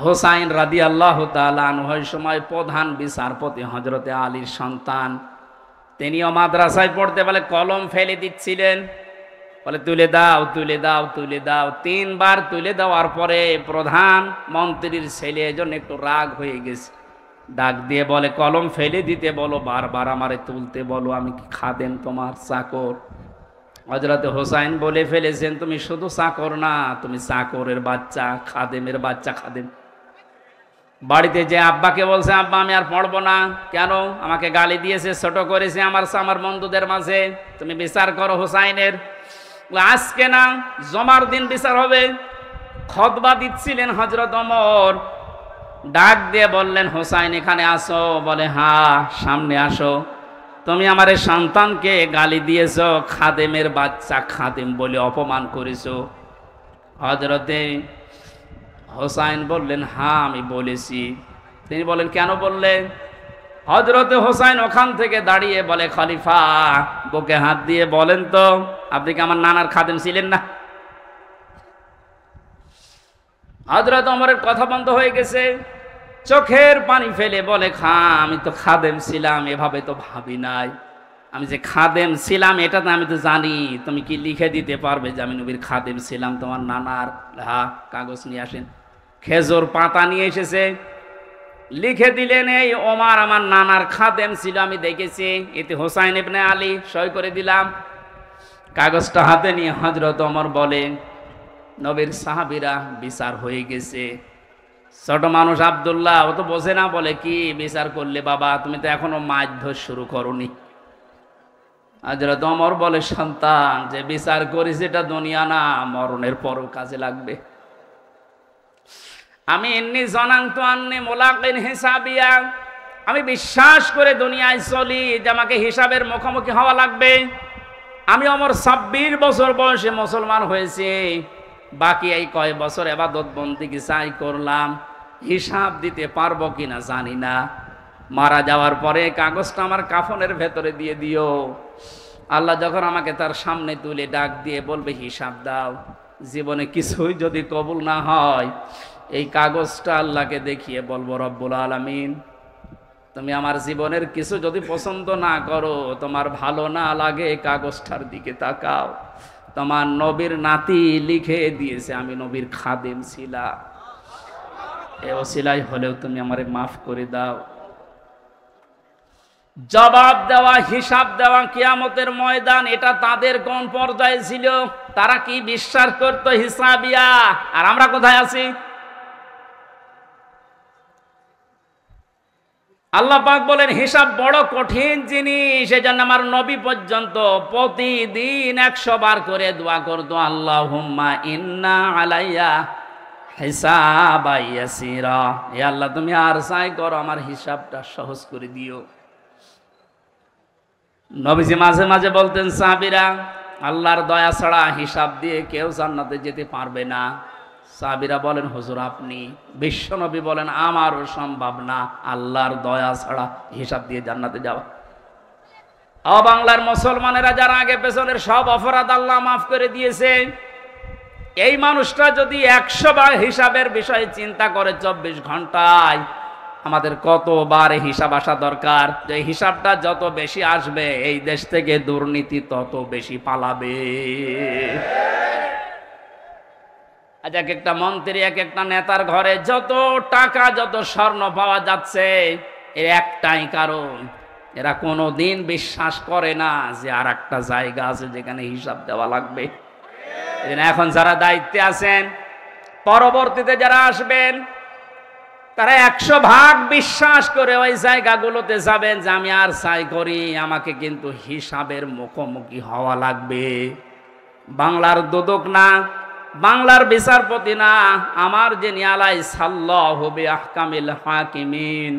হোসাইন রাদিয়াল্লাহু তাআলা আনহু ওই সময় প্রধান বিচারপতি হযরতে আলীর সন্তান। তিনিও মাদ্রাসায় পড়তে বলে কলম ফেলে দিচ্ছিলেন, বলে তুলে দাও তুলে দাও তুলে দাও। 3 বার তুলে দেওয়ার পরে প্রধান মন্ত্রীর ছেলে এজন্য একটু রাগ হয়ে গেছে, ডাক দিয়ে বলে, কলম ফেলে দিতে বলো, বারবার আমারে তুলতে বলো, আমি কি খাদেম তোমার, চাকর? হযরত হোসাইন বলে ফেলেছেন, তুমি শুধু চাকর না, তুমি চাকরের বাচ্চা, খাদেমের বাচ্চা। খাদেম বাড়িতে যে আব্বাকে বলছে, আব্বা আমি আর পড়বো না। কেন? আমাকে গালি দিয়েছে, ছোট করেছে আমার বন্ধুদের মাঝে, তুমি বিচার করো হোসাইনের। আজকে না, জমার দিন বিচার হবে। খুতবা দিচ্ছিলেন হযরত ওমর, ডাক দিয়ে বললেন, হোসাইন এখানে আসো। বলে, হ্যাঁ সামনে আসো। তুমি আমার সন্তানকে গালি দিয়েছো, খাদেমের বাচ্চা, খাদেম বলে অপমান করেছো। হযরতে হোসাইন বললেন, হ্যাঁ আমি বলেছি। তিনি বলেন, কেন বললেন? হযরতে হোসাইন ওখান থেকে দাঁড়িয়ে বলে, খলিফা বুকে হাত দিয়ে বলেন তো, আপনি কি আমার নানার খাদেম ছিলেন না? হযরত ওমরের কথা বন্ধ হয়ে গেছে, চোখের পানি ফেলে বলে, আমি তো খাদেম ছিলাম, এভাবে তো ভাবি নাই। আমি যে খাদেম ছিলাম এটা তো আমি তো জানি। তুমি কি লিখে দিতে পারবে যে আমি নবীর খাদেম ছিলাম তোমার নানার? হ্যাঁ, কাগজ নিয়ে আসেন। খেজুর পাতা নিয়ে এসেছে, লিখে দিলেন, এই ওমর আমার নানার খাদেম ছিল, আমি দেখেছি। এতে হোসাইন ইবনে আলী, সই করে দিলাম। কাগজটা হাতে নিয়ে হযরত ওমর বলেন, নবীর সাহাবীরা বিচার হয়ে গেছে। ছোট মানুষ আব্দুল্লাহ, ও তো বোঝে না, বলে, কি বিচার করলে বাবা? তুমি তো এখনো মারধর শুরু করনি। হযরত ওমর বলে, সন্তান, যে বিচার করিস এটা দুনিয়া না, মরণের পরও কাজে লাগবে। আমি ইন্নী জানানতু আন্নী মুলাকিন হিসাবিয়া, আমি বিশ্বাস করে দুনিয়ায় চলি যে আমাকে হিসাবের মুখোমুখি হওয়া লাগবে। আমি ওমর 26 বছর বয়সে মুসলমান হয়েছি, বাকি এই কয় বছর ইবাদত বন্দেগী চাই করলাম, হিসাব দিতে পারবো কিনা জানি না। মারা যাওয়ার পরে কাগজটা আমার কাফনের ভেতরে দিয়ে দিও। আল্লাহ যখন আমাকে তার সামনে তুলে ডাক দিয়ে বলবে, হিসাব দাও, জীবনে কিছুই যদি কবুল না হয়, এই কাগজটা আল্লাহকে দেখিয়ে বলবো, রব্বুল আলামিন তুমি আমার জীবনের কিছু যদি পছন্দ না করো, তোমার ভালো না লাগে, কাগজটার দিকে তাকাও, তোমার নবীর নাতি লিখে দিয়েছে আমি নবীর খাদেম ছিলাম, এ ওসিলাই হলেও তুমি আমারে মাফ করে দাও। জবাব দেওয়া, হিসাব দেওয়া কিয়ামতের ময়দান, এটা তাদের কোন পর্যায়ে ছিল? তারা কি বিশ্বাস করত হিসাবিয়া? আর আমরা কোথায় আছি? আল্লাহ পাক বলেন, হিসাব বড় কঠিন জিনিস। এজন্য আমার নবী পর্যন্ত প্রতিদিন 100 বার করে দোয়া করতো, আল্লাহুম্মা ইন্না আলাইয়া হিসাবা ইয়াসিরা, হে আল্লাহ তুমি আর চাই করো, আমার হিসাবটা সহজ করে দিও। নবীজি মাঝে মাঝে বলতেন, সাহাবীরা, আল্লাহর দয়া ছাড়া হিসাব দিয়ে কেউ জান্নাতে যেতে পারবে না। সাহাবীরা বলেন, হুজুর আপনি? বিশ্বনবী বলেন, আমারও সম্ভব না আল্লাহর দয়া ছাড়া হিসাব দিয়ে জান্নাতে যাওয়া। বাংলার মুসলমানেরা যারা আগে পেছনের সব অপরাধ আল্লাহ মাফ করে দিয়েছে, এই মানুষটা যদি 100 বার হিসাবের বিষয়ে চিন্তা করে 24 ঘন্টায়, আমাদের কতবার হিসাব আসা দরকার। যে হিসাবটা যত বেশি আসবে, এই দেশ থেকে দুর্নীতি তত বেশি পালাবে। আজ এক একটা মন্ত্রী, এক একটা নেতার ঘরে যত টাকা, যত স্বর্ণ পাওয়া যাচ্ছে, এর একটাই কারণ, এরা কোনোদিন বিশ্বাস করে না যে আর একটা জায়গা আছে যেখানে হিসাব দেওয়া লাগবে। এখন যারা দায়িত্বে আছেন, পরবর্তীতে যারা আসবেন, তারা 100 ভাগ বিশ্বাস করে ওই জায়গাগুলোতে যাবেন যে আমি আর চাই করি, আমাকে কিন্তু হিসাবের মুখোমুখি হওয়া লাগবে। বাংলার দোদক না, বাংলার বিচারপতি না, আমার যিনি আলাইসাল্লাহু বিআহকামিল হাকিমিন,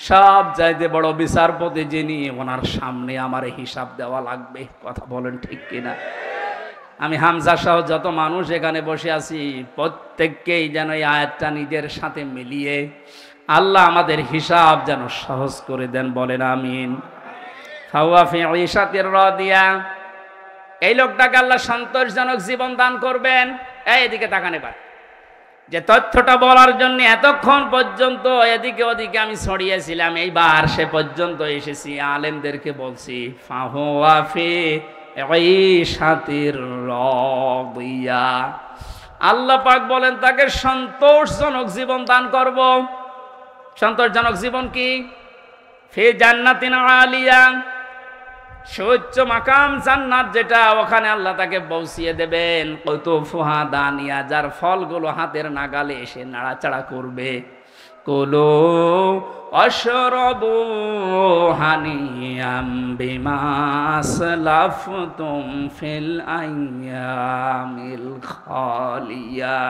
সব চাইতে বড় বিচারপতি যিনি, ওনার সামনে আমার হিসাব দেওয়া লাগবে। কথা বলেন ঠিক কিনা? আমি হামজা সহ যত মানুষ এখানে বসে আছি, প্রত্যেককেই যেন এই আয়াতটা নিজের সাথে মিলিয়ে আল্লাহ আমাদের হিসাব যেন সহজ করে দেন। বলেন আমিন। ফাওয়া ফি ঈশাতির রাদিয়া, এই লোকটাকে আল্লাহ সন্তোষজনক জীবন দান করবেন। এদিকে তাকান এবার, যে তথ্যটা বলার জন্য এতক্ষণ পর্যন্ত এদিকে ওদিকে আমি ছড়িয়েছিলাম, এইবার সে পর্যন্ত এসেছি, আলেমদেরকে বলছি ফাহুয়া ফি ঈশাতির রাদিয়া, আল্লাহ পাক বলেন তাকে সন্তোষজনক জীবন দান করব। সন্তোষজনক জীবন কি? ফি জান্নাতিন আলিয়া, সুউচ্চ মাকাম জান্নাত যেটা, ওখানে আল্লাহ তাকে পৌঁছিয়ে দেবেন। কুতুফুহা দানিয়া, যার ফলগুলো হাতের নাগালে এসে নাড়াচাড়া করবে। কুলু আশরাবু হানিয়াম বিমা আসলাফতুম ফিল আইয়ামিল খালিয়া,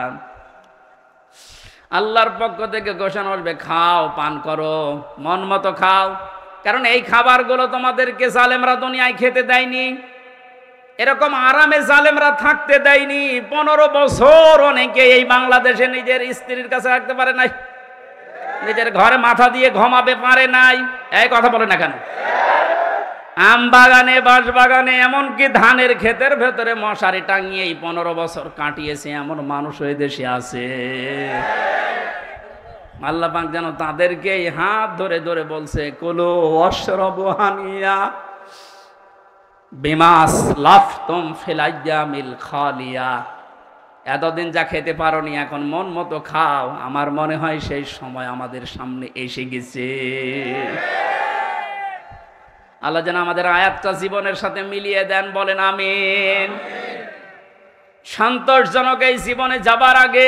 আল্লাহর পক্ষ থেকে ঘোষণা আসবে, খাও, পান করো, মন মতো খাও। কারণ এই খাবারগুলো তোমাদেরকে জালেমরা দুনিয়ায় খেতে দেয়নি, এরকম আরামে জালেমরা থাকতে দেয়নি। 15 বছর অনেকে এই বাংলাদেশে নিজের স্ত্রীর কাছে রাখতে পারে নাই, নিজের ঘরে মাথা দিয়ে ঘুমাবে পারে নাই। এই কথা বলে না কেন? আম বাগানে, বাঁশ বাগানে, এমনকি ধানের ক্ষেতের ভেতরে মশারি টাঙিয়ে 15 বছর কাটিয়েছে এমন মানুষ ওই দেশে আছে। আল্লাহ পাক যেন তাদেরকে হাত ধরে ধরে বলছে, কুলু ওয়াশরাবু হানিয়া বিমা আসলাফতুম ফিল আইয়ামিল খালিয়া, এতদিন যা খেতে পারোনি এখন মন মতো খাও। আমার মনে হয় সেই সময় আমাদের সামনে এসে গেছে। আল্লাহ যেন আমাদের আয়াতটা জীবনের সাথে মিলিয়ে দেন। বলেন আমিন। সন্তোষজনক এই জীবনে যাবার আগে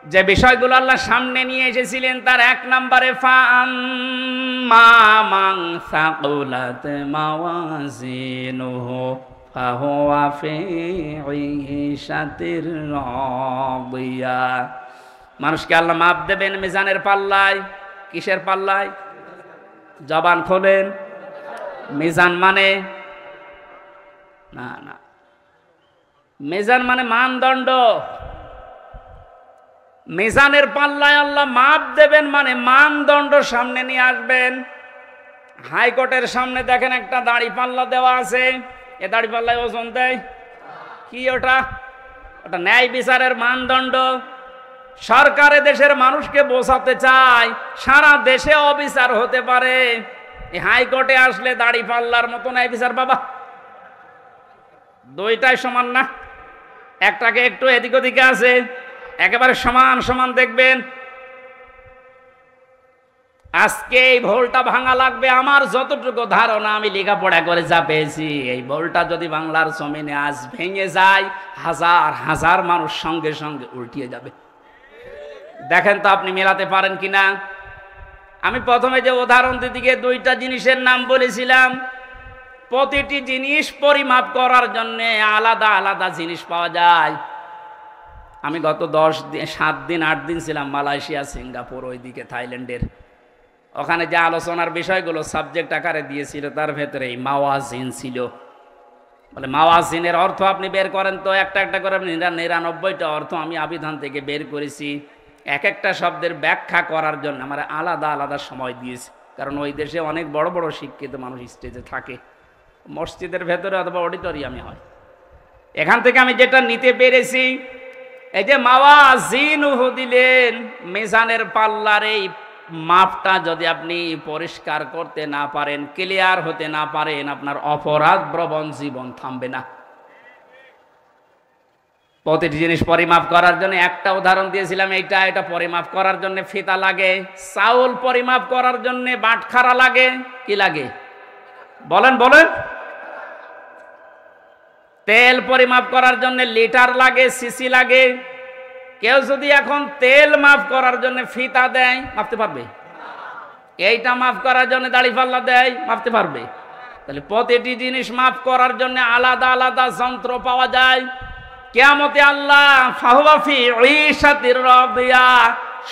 যে বিষয়গুলো আল্লাহ সামনে নিয়ে এসেছিলেন, তার 1 নম্বরে ফাআম্মা মান সাকুলাত মাওয়াজিনুহু ফাহুয়া ফি ঈশাতির রাদিয়া, মানুষকে আল্লাহ মাপ দেবেন মিজানের পাল্লায়। কিসের পাল্লায়? জবান খোলেন। মিজান মানে না, মিজান মানে মানদণ্ড। মিজানের পাল্লায় আল্লাহ মাপ দেবেন মানে মানদণ্ড সামনে নিয়ে আসবেন। হাইকোর্টের সামনে দেখেন একটা দাড়ি পাল্লা দেওয়া আছে, এ দাড়ি পাল্লায় ওজন দেয় কি? ওটা ন্যায় বিচারের মানদণ্ড। সরকারে দেশের মানুষকে বোঝাতে চায় সারা দেশে অবিচার হতে পারে, এই হাইকোর্টে আসলে দাড়ি পাল্লার মতো ন্যায় বিচার বাবা। দুইটাই সমান না, একটাকে একটু এদিক ওদিকে আছে, একেবারে সমান সমান দেখবেন। আজকে এই ভোলটা ভাঙা লাগবে। আমার যতটুকু ধারণা, আমি লেখাপড়া করে যা পেয়েছি, এই ভোলটা যদি বাংলার জমিনে আজ ভেঙে যায়, হাজার হাজার মানুষ সঙ্গে সঙ্গে উল্টিয়ে যাবে। দেখেন তো আপনি মেলাতে পারেন কিনা। আমি প্রথমে যে উদাহরণ দিকে 2টা জিনিসের নাম বলেছিলাম, প্রতিটি জিনিস পরিমাপ করার জন্য আলাদা আলাদা জিনিস পাওয়া যায়। আমি গত 7 দিন 8 দিন ছিলাম মালয়েশিয়া, সিঙ্গাপুর, ওইদিকে থাইল্যান্ডের। ওখানে যে আলোচনার বিষয়গুলো সাবজেক্ট আকারে দিয়েছিল, তার ভেতরে এই মাওয়াজিন ছিল। বলে মাওয়াজিনের অর্থ আপনি বের করেন তো, একটা একটা করে 99টা অর্থ আমি আবিধান থেকে বের করেছি। এক একটা শব্দের ব্যাখ্যা করার জন্য আমার আলাদা আলাদা সময় দিয়েছে, কারণ ওই দেশে অনেক বড় বড় শিক্ষিত মানুষ স্টেজে থাকে, মসজিদের ভেতরে অথবা অডিটোরিয়ামে হয়। এখান থেকে আমি যেটা নিতে পেরেছি, এই যে মাওয়াজিনুহু দিলেন, মিজানের পাল্লার এই মাপটা যদি আপনি পরিষ্কার করতে না পারেন, ক্লিয়ার হতে না পারেন, আপনার অপরাধ প্রবণ জীবন থামবে না। প্রতিটি জিনিস পরিমাপ করার জন্য একটা উদাহরণ দিয়েছিলাম, এটা পরিমাপ করার জন্য ফিতা লাগে। চাউল পরিমাপ করার জন্য বাটখারা লাগে। কি লাগে বলেন? তেল পরিমাপ করার জন্য লিটার লাগে, সিসি লাগে। কেউ যদি এখন তেল মাপ করার জন্য ফিতা দেয়, মাপতে পারবে? এইটা মাপ করার জন্য দাড়ি পাল্লা দেয়, মাপতে পারবে? তাহলে প্রতিটি জিনিস মাফ করার জন্য আলাদা আলাদা যন্ত্র পাওয়া যায়। কিয়ামতে আল্লাহ ফাহুয়া ফি ঈশাতির রাদিয়া,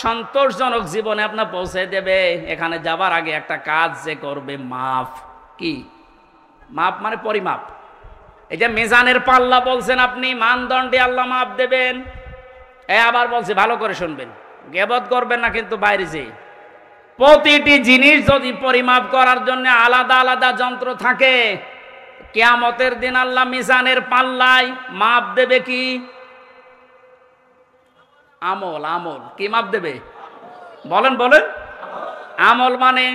সন্তোষজনক জীবনে আপনার পৌঁছে দেবে। এখানে যাবার আগে একটা কাজ যে করবে, মাফ। কি মাপ? মানে পরিমাপ। এই যে মিজানের পাল্লা বলছেন আপনি, মানদণ্ডে আল্লাহ মাপ দেবেন। আবার বলছে ভালো করে শুনবেন, গীবত করবেন না কিন্তু বাইরে যে। প্রতিটি জিনিস যদি পরিমাপ করার জন্য আলাদা আলাদা যন্ত্র থাকে, কিয়ামতের দিন আল্লাহ মিজানের পাল্লায় মাপ দেবে কি? আমল। আমল কি মাপ দেবে? বলেন বলেন। আমল মানে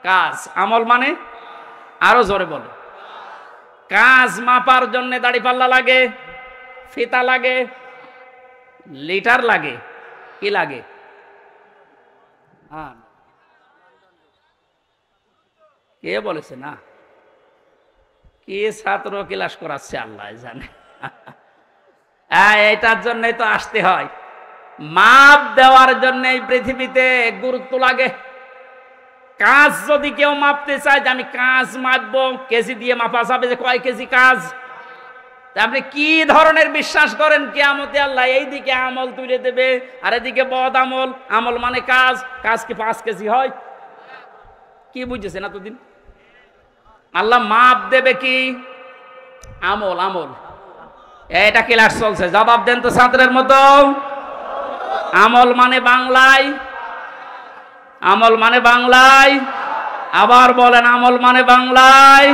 কাজ, আমল মানে আরো জোরে বলে। কাজ মাপার জন্য দাড়ি পাল্লা লাগে, ফিতা লাগে, লিটার লাগে, কি লাগে? কে বলেছে না? কি ছাত্র ক্লাস করাচ্ছে আল্লাহ জানে। এটার জন্যই তো আসতে হয়। মাপ দেওয়ার জন্য এই পৃথিবীতে গুরুত্ব লাগে। কাজ যদি কেউ মাপতে চায় যে আমি কাজ মাপবো, কেজি দিয়ে মাপা যাবে যে কয় কেজি কাজ। আপনি কি ধরনের বিশ্বাস করেন কিয়ামতে আল্লাহ এইদিকে আমল তুলে দেবে আর এদিকে বদ আমল? আমল মানে কাজ, কাজ কি 5 কেজি হয়? কি বুঝেছেন এতদিন? আল্লাহ মাপ দেবে কি? আমল। আমল এটা ক্লাস চলছে, জবাব দেন তো ছাত্রের মতো। আমল মানে বাংলায়, আমল মানে বাংলায়, আবার বলেন আমল মানে বাংলায়,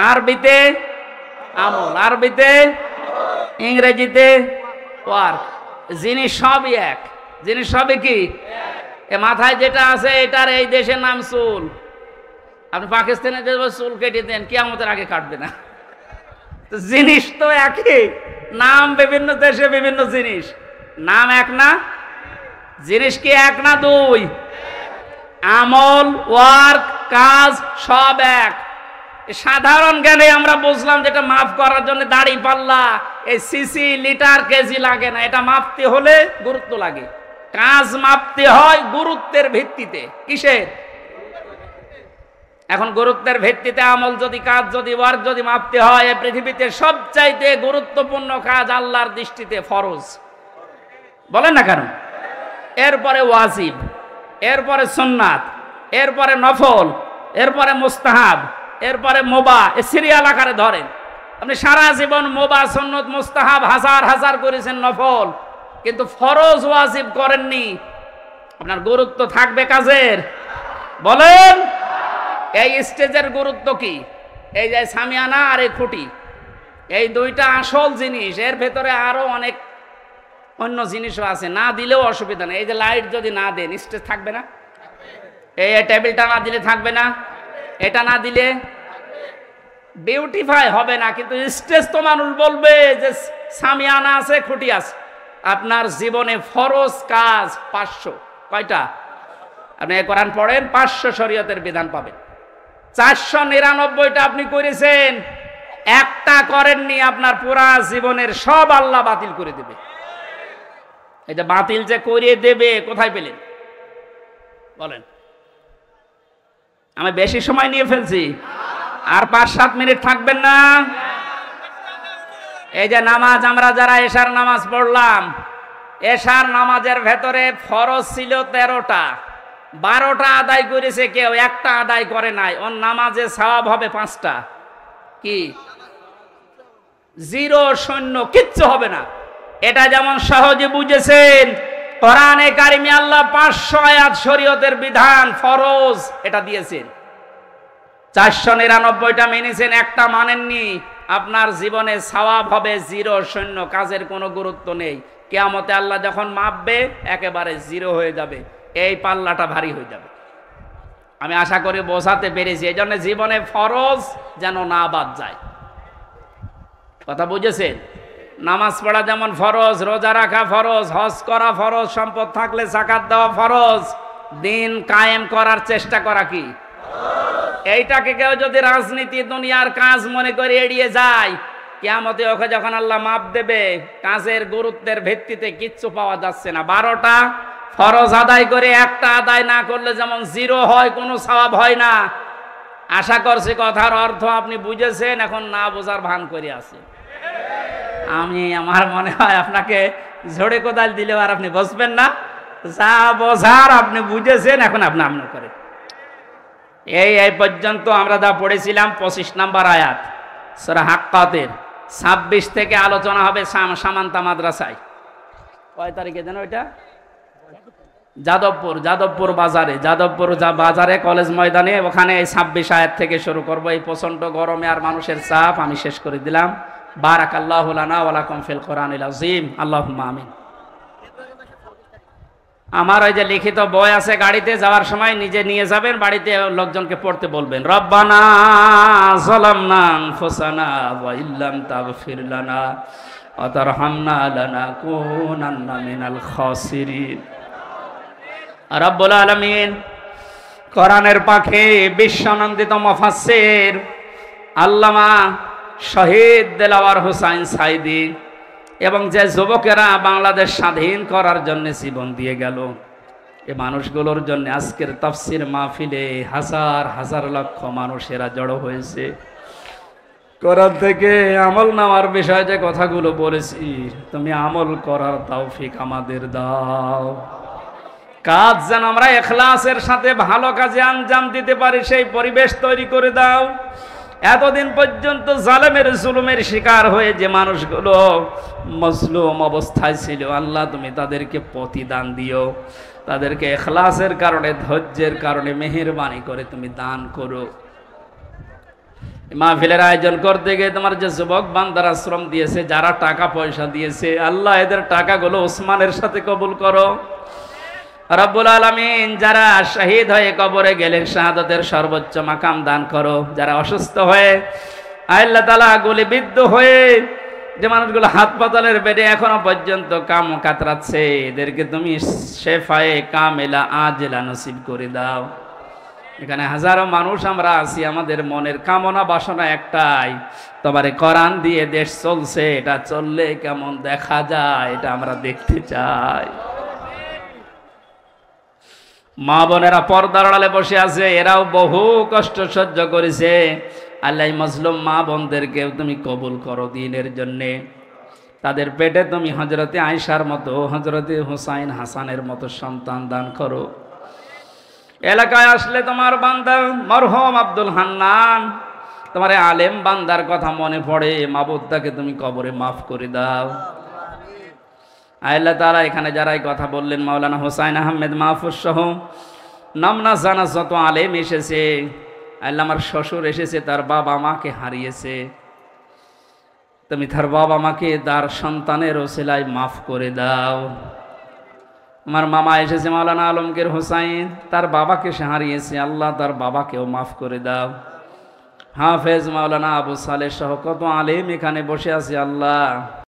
আরবিতে আমল, আরবিতে, ইংরেজিতে ওয়ার্ক। জিনিস সবই এক, জিনিস সবই কি? এ মাথায় যেটা আছে এটার এই দেশের নাম চুল। আপনি পাকিস্তানে যে চুল কেটে দেন, কিয়ামতের আগে কাটবে না। তো জিনিস তো একই, নাম বিভিন্ন দেশে বিভিন্ন জিনিস, নাম এক না? জিনিস কি এক না দুই? আমল, ওয়ার্ক, কাজ সব এক। সাধারণ জ্ঞানে আমরা বুঝলাম যেটা মাফ করার জন্য দাড়ি পাল্লা, এই সিসি, লিটার, কেজি লাগে না। এটা মাপতে হলে গুরুত্ব লাগে। কাজ মাপতে হয় গুরুত্বের ভিত্তিতে। কিসের? এখন গুরুত্বের ভিত্তিতে আমল যদি, কাজ যদি, ওয়ার্ক যদি মাপতে হয়, এই পৃথিবীতে সবচাইতে গুরুত্বপূর্ণ কাজ আল্লাহর দৃষ্টিতে ফরজ। বলেন না কেন? এরপরে ওয়াজিব, এরপরে সুন্নাত, এরপরে নফল, এরপরে মুস্তাহাব, এরপরে মোবা। সিরিয়াল আকারে ধরেন। আপনি সারা জীবন মোবা, সুন্নত, মুস্তাহাব হাজার হাজার করেছেন, নফল, কিন্তু ফরজ ওয়াজিব করেননি। আপনার গুরুত্ব থাকবে কাজের? বলেন। এই স্টেজের গুরুত্ব কি? এই যে সামিয়ানা আর এই খুঁটি, এই দুইটা আসল জিনিস। এর ভেতরে আরো অনেক অন্য জিনিসও আছে, না দিলেও অসুবিধা নেই। এই যে লাইট যদি না দেন, স্টেজ থাকবে না? এই টেবিলটা না দিলে থাকবে না? এটা না দিলে বিউটিফাই হবে না। কিন্তু স্টেজ তো মানুষ বলবে যে সামিয়ানা আছে, খুঁটি আছে। আপনার জীবনে ফরজ কাজ 500। কয়টা? আপনি কোরআন পড়েন, 500 শরীয়তের বিধান পাবেন। 499টা আপনি করেছেন, একটা করেননি, আপনার পুরা জীবনের সব আল্লাহ বাতিল করে দেবে। এটা বাতিল যে করে দেবে কোথায় পেলেন? বলেন। আমি বেশি সময় নিয়ে ফেলছি, আর 5-7 মিনিট থাকবেন না? এই যে নামাজ, আমরা যারা এশার নামাজ পড়লাম, এশার নামাজের ভেতরে ফরজ ছিল 13টা, 12টা আদায় করেছে কেউ, একটা আদায় করে নাই। ওর নামাজে সওয়াব হবে 5টা। কি? 0, 0, কিচ্ছু হবে না। এটা যেমন সহজে বুঝেছেন, কোরআনে কারিমে আল্লাহ 500 আয়াত শরীয়তের বিধান ফরজ এটা দিয়েছেন। 499টা মেনেছেন, একটা মানেননি। আপনার জীবনে সওয়াব হবে 0, 0, কাজের কোনো গুরুত্ব নেই। কিয়ামতে আল্লাহ যখন মাপবে একেবারে 0 হয়ে যাবে। এই পাল্লাটা ভারী হয়ে যাবে। আমি আশা করি বোঝাতে পেরেছি। এই জন্য জীবনে ফরজ যেন না বাদ যায়। কথা বুঝেছেন? নামাজ পড়া যেমন ফরজ, রোজা রাখা ফরজ, হজ করা ফরজ, সম্পদ থাকলে যাকাত দেওয়া ফরজ, দিন কায়েম করার চেষ্টা করা কি? এইটাকে কেউ যদি রাজনীতি, দুনিয়ার কাজ মনে করে এড়িয়ে যায়, কিয়ামতে ওকে যখন আল্লাহ মাপ দেবে, কাজের গুরুত্বের ভিত্তিতে কিচ্ছু পাওয়া যাচ্ছে না। 12টা ফরজ আদায় করে একটা আদায় না করলে যেমন 0 হয়, কোনো সওয়াব হয় না। আশা করছি কথার অর্থ আপনি বুঝেছেন, এখন না বোঝার ভান করে আছে। আমার মনে হয় আপনাকে ঝড়ে কোদাল দিলেও আর আপনি বসবেন না, যা বোঝার আপনি বুঝেছেন, এখন আপনি আমল করেন। এই পর্যন্ত আমরা যা পড়েছিলাম 25 নম্বর আয়াত সূরা হাক্কাতের। 26 থেকে আলোচনা হবে সামান্তা মাদ্রাসায়। কয় তারিখে যেন ওইটা? যাদবপুর বাজারে কলেজ ময়দানে, ওখানে এই 26 আয়াত থেকে শুরু করব। এই প্রচন্ড গরমে আর মানুষের চাপ আমি শেষ করে দিলাম। বারাকাল্লাহু লানা ওয়া লাকুম ফিল কোরআনিল আযীম। আল্লাহুম্মা আমিন। আমার ওই যে লিখিত বই আছে, গাড়িতে যাওয়ার সময় নিজে নিয়ে যাবেন, বাড়িতে লোকজনকে পড়তে বলবেন। রব্বানা যালামনা আনফুসানা ওয়া ইল্লাম তাগফির লানা ওয়া তারহামনা লানাকুনান্না মিনাল খাসিরিন। রব্বুল আলামিন কোরআনের পাখি বিশ্বনন্দিত মুফাসসির আল্লামা শহীদ দেলাওয়ার হোসাইন সাইদি এবং যে যুবকেরা বাংলাদেশ স্বাধীন করার জন্য জীবন দিয়ে গেল, এই মানুষগুলোর জন্য আজকের তাফসীর মাহফিলে হাজার হাজার লক্ষ মানুষেরা জড়ো হয়েছে। কোরআন থেকে আমল নেওয়ার বিষয়ে যে কথাগুলো বলেছি, তুমি আমল করার তৌফিক আমাদের দাও। কাজ যেন আমরা ইখলাসের সাথে ভালো কাজে আঞ্জাম দিতে পারি, সেই পরিবেশ তৈরি করে দাও। এতদিন পর্যন্ত জালেমের জুলুমের শিকার হয়ে যে মানুষগুলো মজলুম অবস্থায় ছিল, আল্লাহ তুমি তাদেরকে প্রতিদান দিও, তাদেরকে ইখলাসের কারণে, ধৈর্যের কারণে মেহেরবানি করে তুমি দান করো। মাহফিলের আয়োজন করতে গিয়ে তোমার যে যুবক বান্দারা শ্রম দিয়েছে, যারা টাকা পয়সা দিয়েছে, আল্লাহ এদের টাকাগুলো ওসমানের সাথে কবুল করো। রব্বুল আলামিন যারা শহীদ হয়ে কবরে গেলেন, শাহাদাতের সর্বোচ্চ মাকাম দান করো। যারা অসুস্থ হয়ে আল্লাহ তাআলা গুলিবিদ্ধ হয়ে যে মানুষগুলো হাসপাতালের বেডে এখনো পর্যন্ত কাম কাতরাচ্ছে, এদেরকে তুমি শেফায়ে কামেলা আজেলা নসিব করে দাও। এখানে হাজারো মানুষ আমরা আছি, আমাদের মনের কামনা বাসনা একটাই, তোমার কোরআন দিয়ে দেশ চলছে, এটা চললে কেমন দেখা যায় এটা আমরা দেখতে চাই। মা বোনেরা পর্দার আড়ালে বসে আছে, এরাও বহু কষ্ট সহ্য করেছে। আল্লাহ মজলুম মা বোনদেরকে তুমি কবুল করো দ্বীনের জন্যে। তাদের পেটে তুমি হযরতে আয়েশার মতো, হযরতে হুসাইন হাসানের মতো সন্তান দান করো। এলাকায় আসলে তোমার বান্দা মরহুম আব্দুল হান্নান, তোমার আলেম বান্দার কথা মনে পড়ে, মাবুদ তাকে তুমি কবরে মাফ করে দাও। আল্লাহ তাআলা এখানে যারাই কথা বললেন, মাওলানা হোসাইন আহমেদ মাহফুজ সহ নামনা জানা যত আলেম এসেছে, আল্লাহ আমার শ্বশুর এসেছে, তার বাবা মাকে হারিয়েছে, তুমি তার বাবা মাকে তার সন্তানের ওসিলায় মাফ করে দাও। আমার মামা এসেছে মাওলানা আলমগীর হোসাইন, তার বাবাকে সে হারিয়েছে, আল্লাহ তার বাবাকেও মাফ করে দাও। হাফেজ মাওলানা আবু সালেহ সহ কত আলেম এখানে বসে আছে, আল্লাহ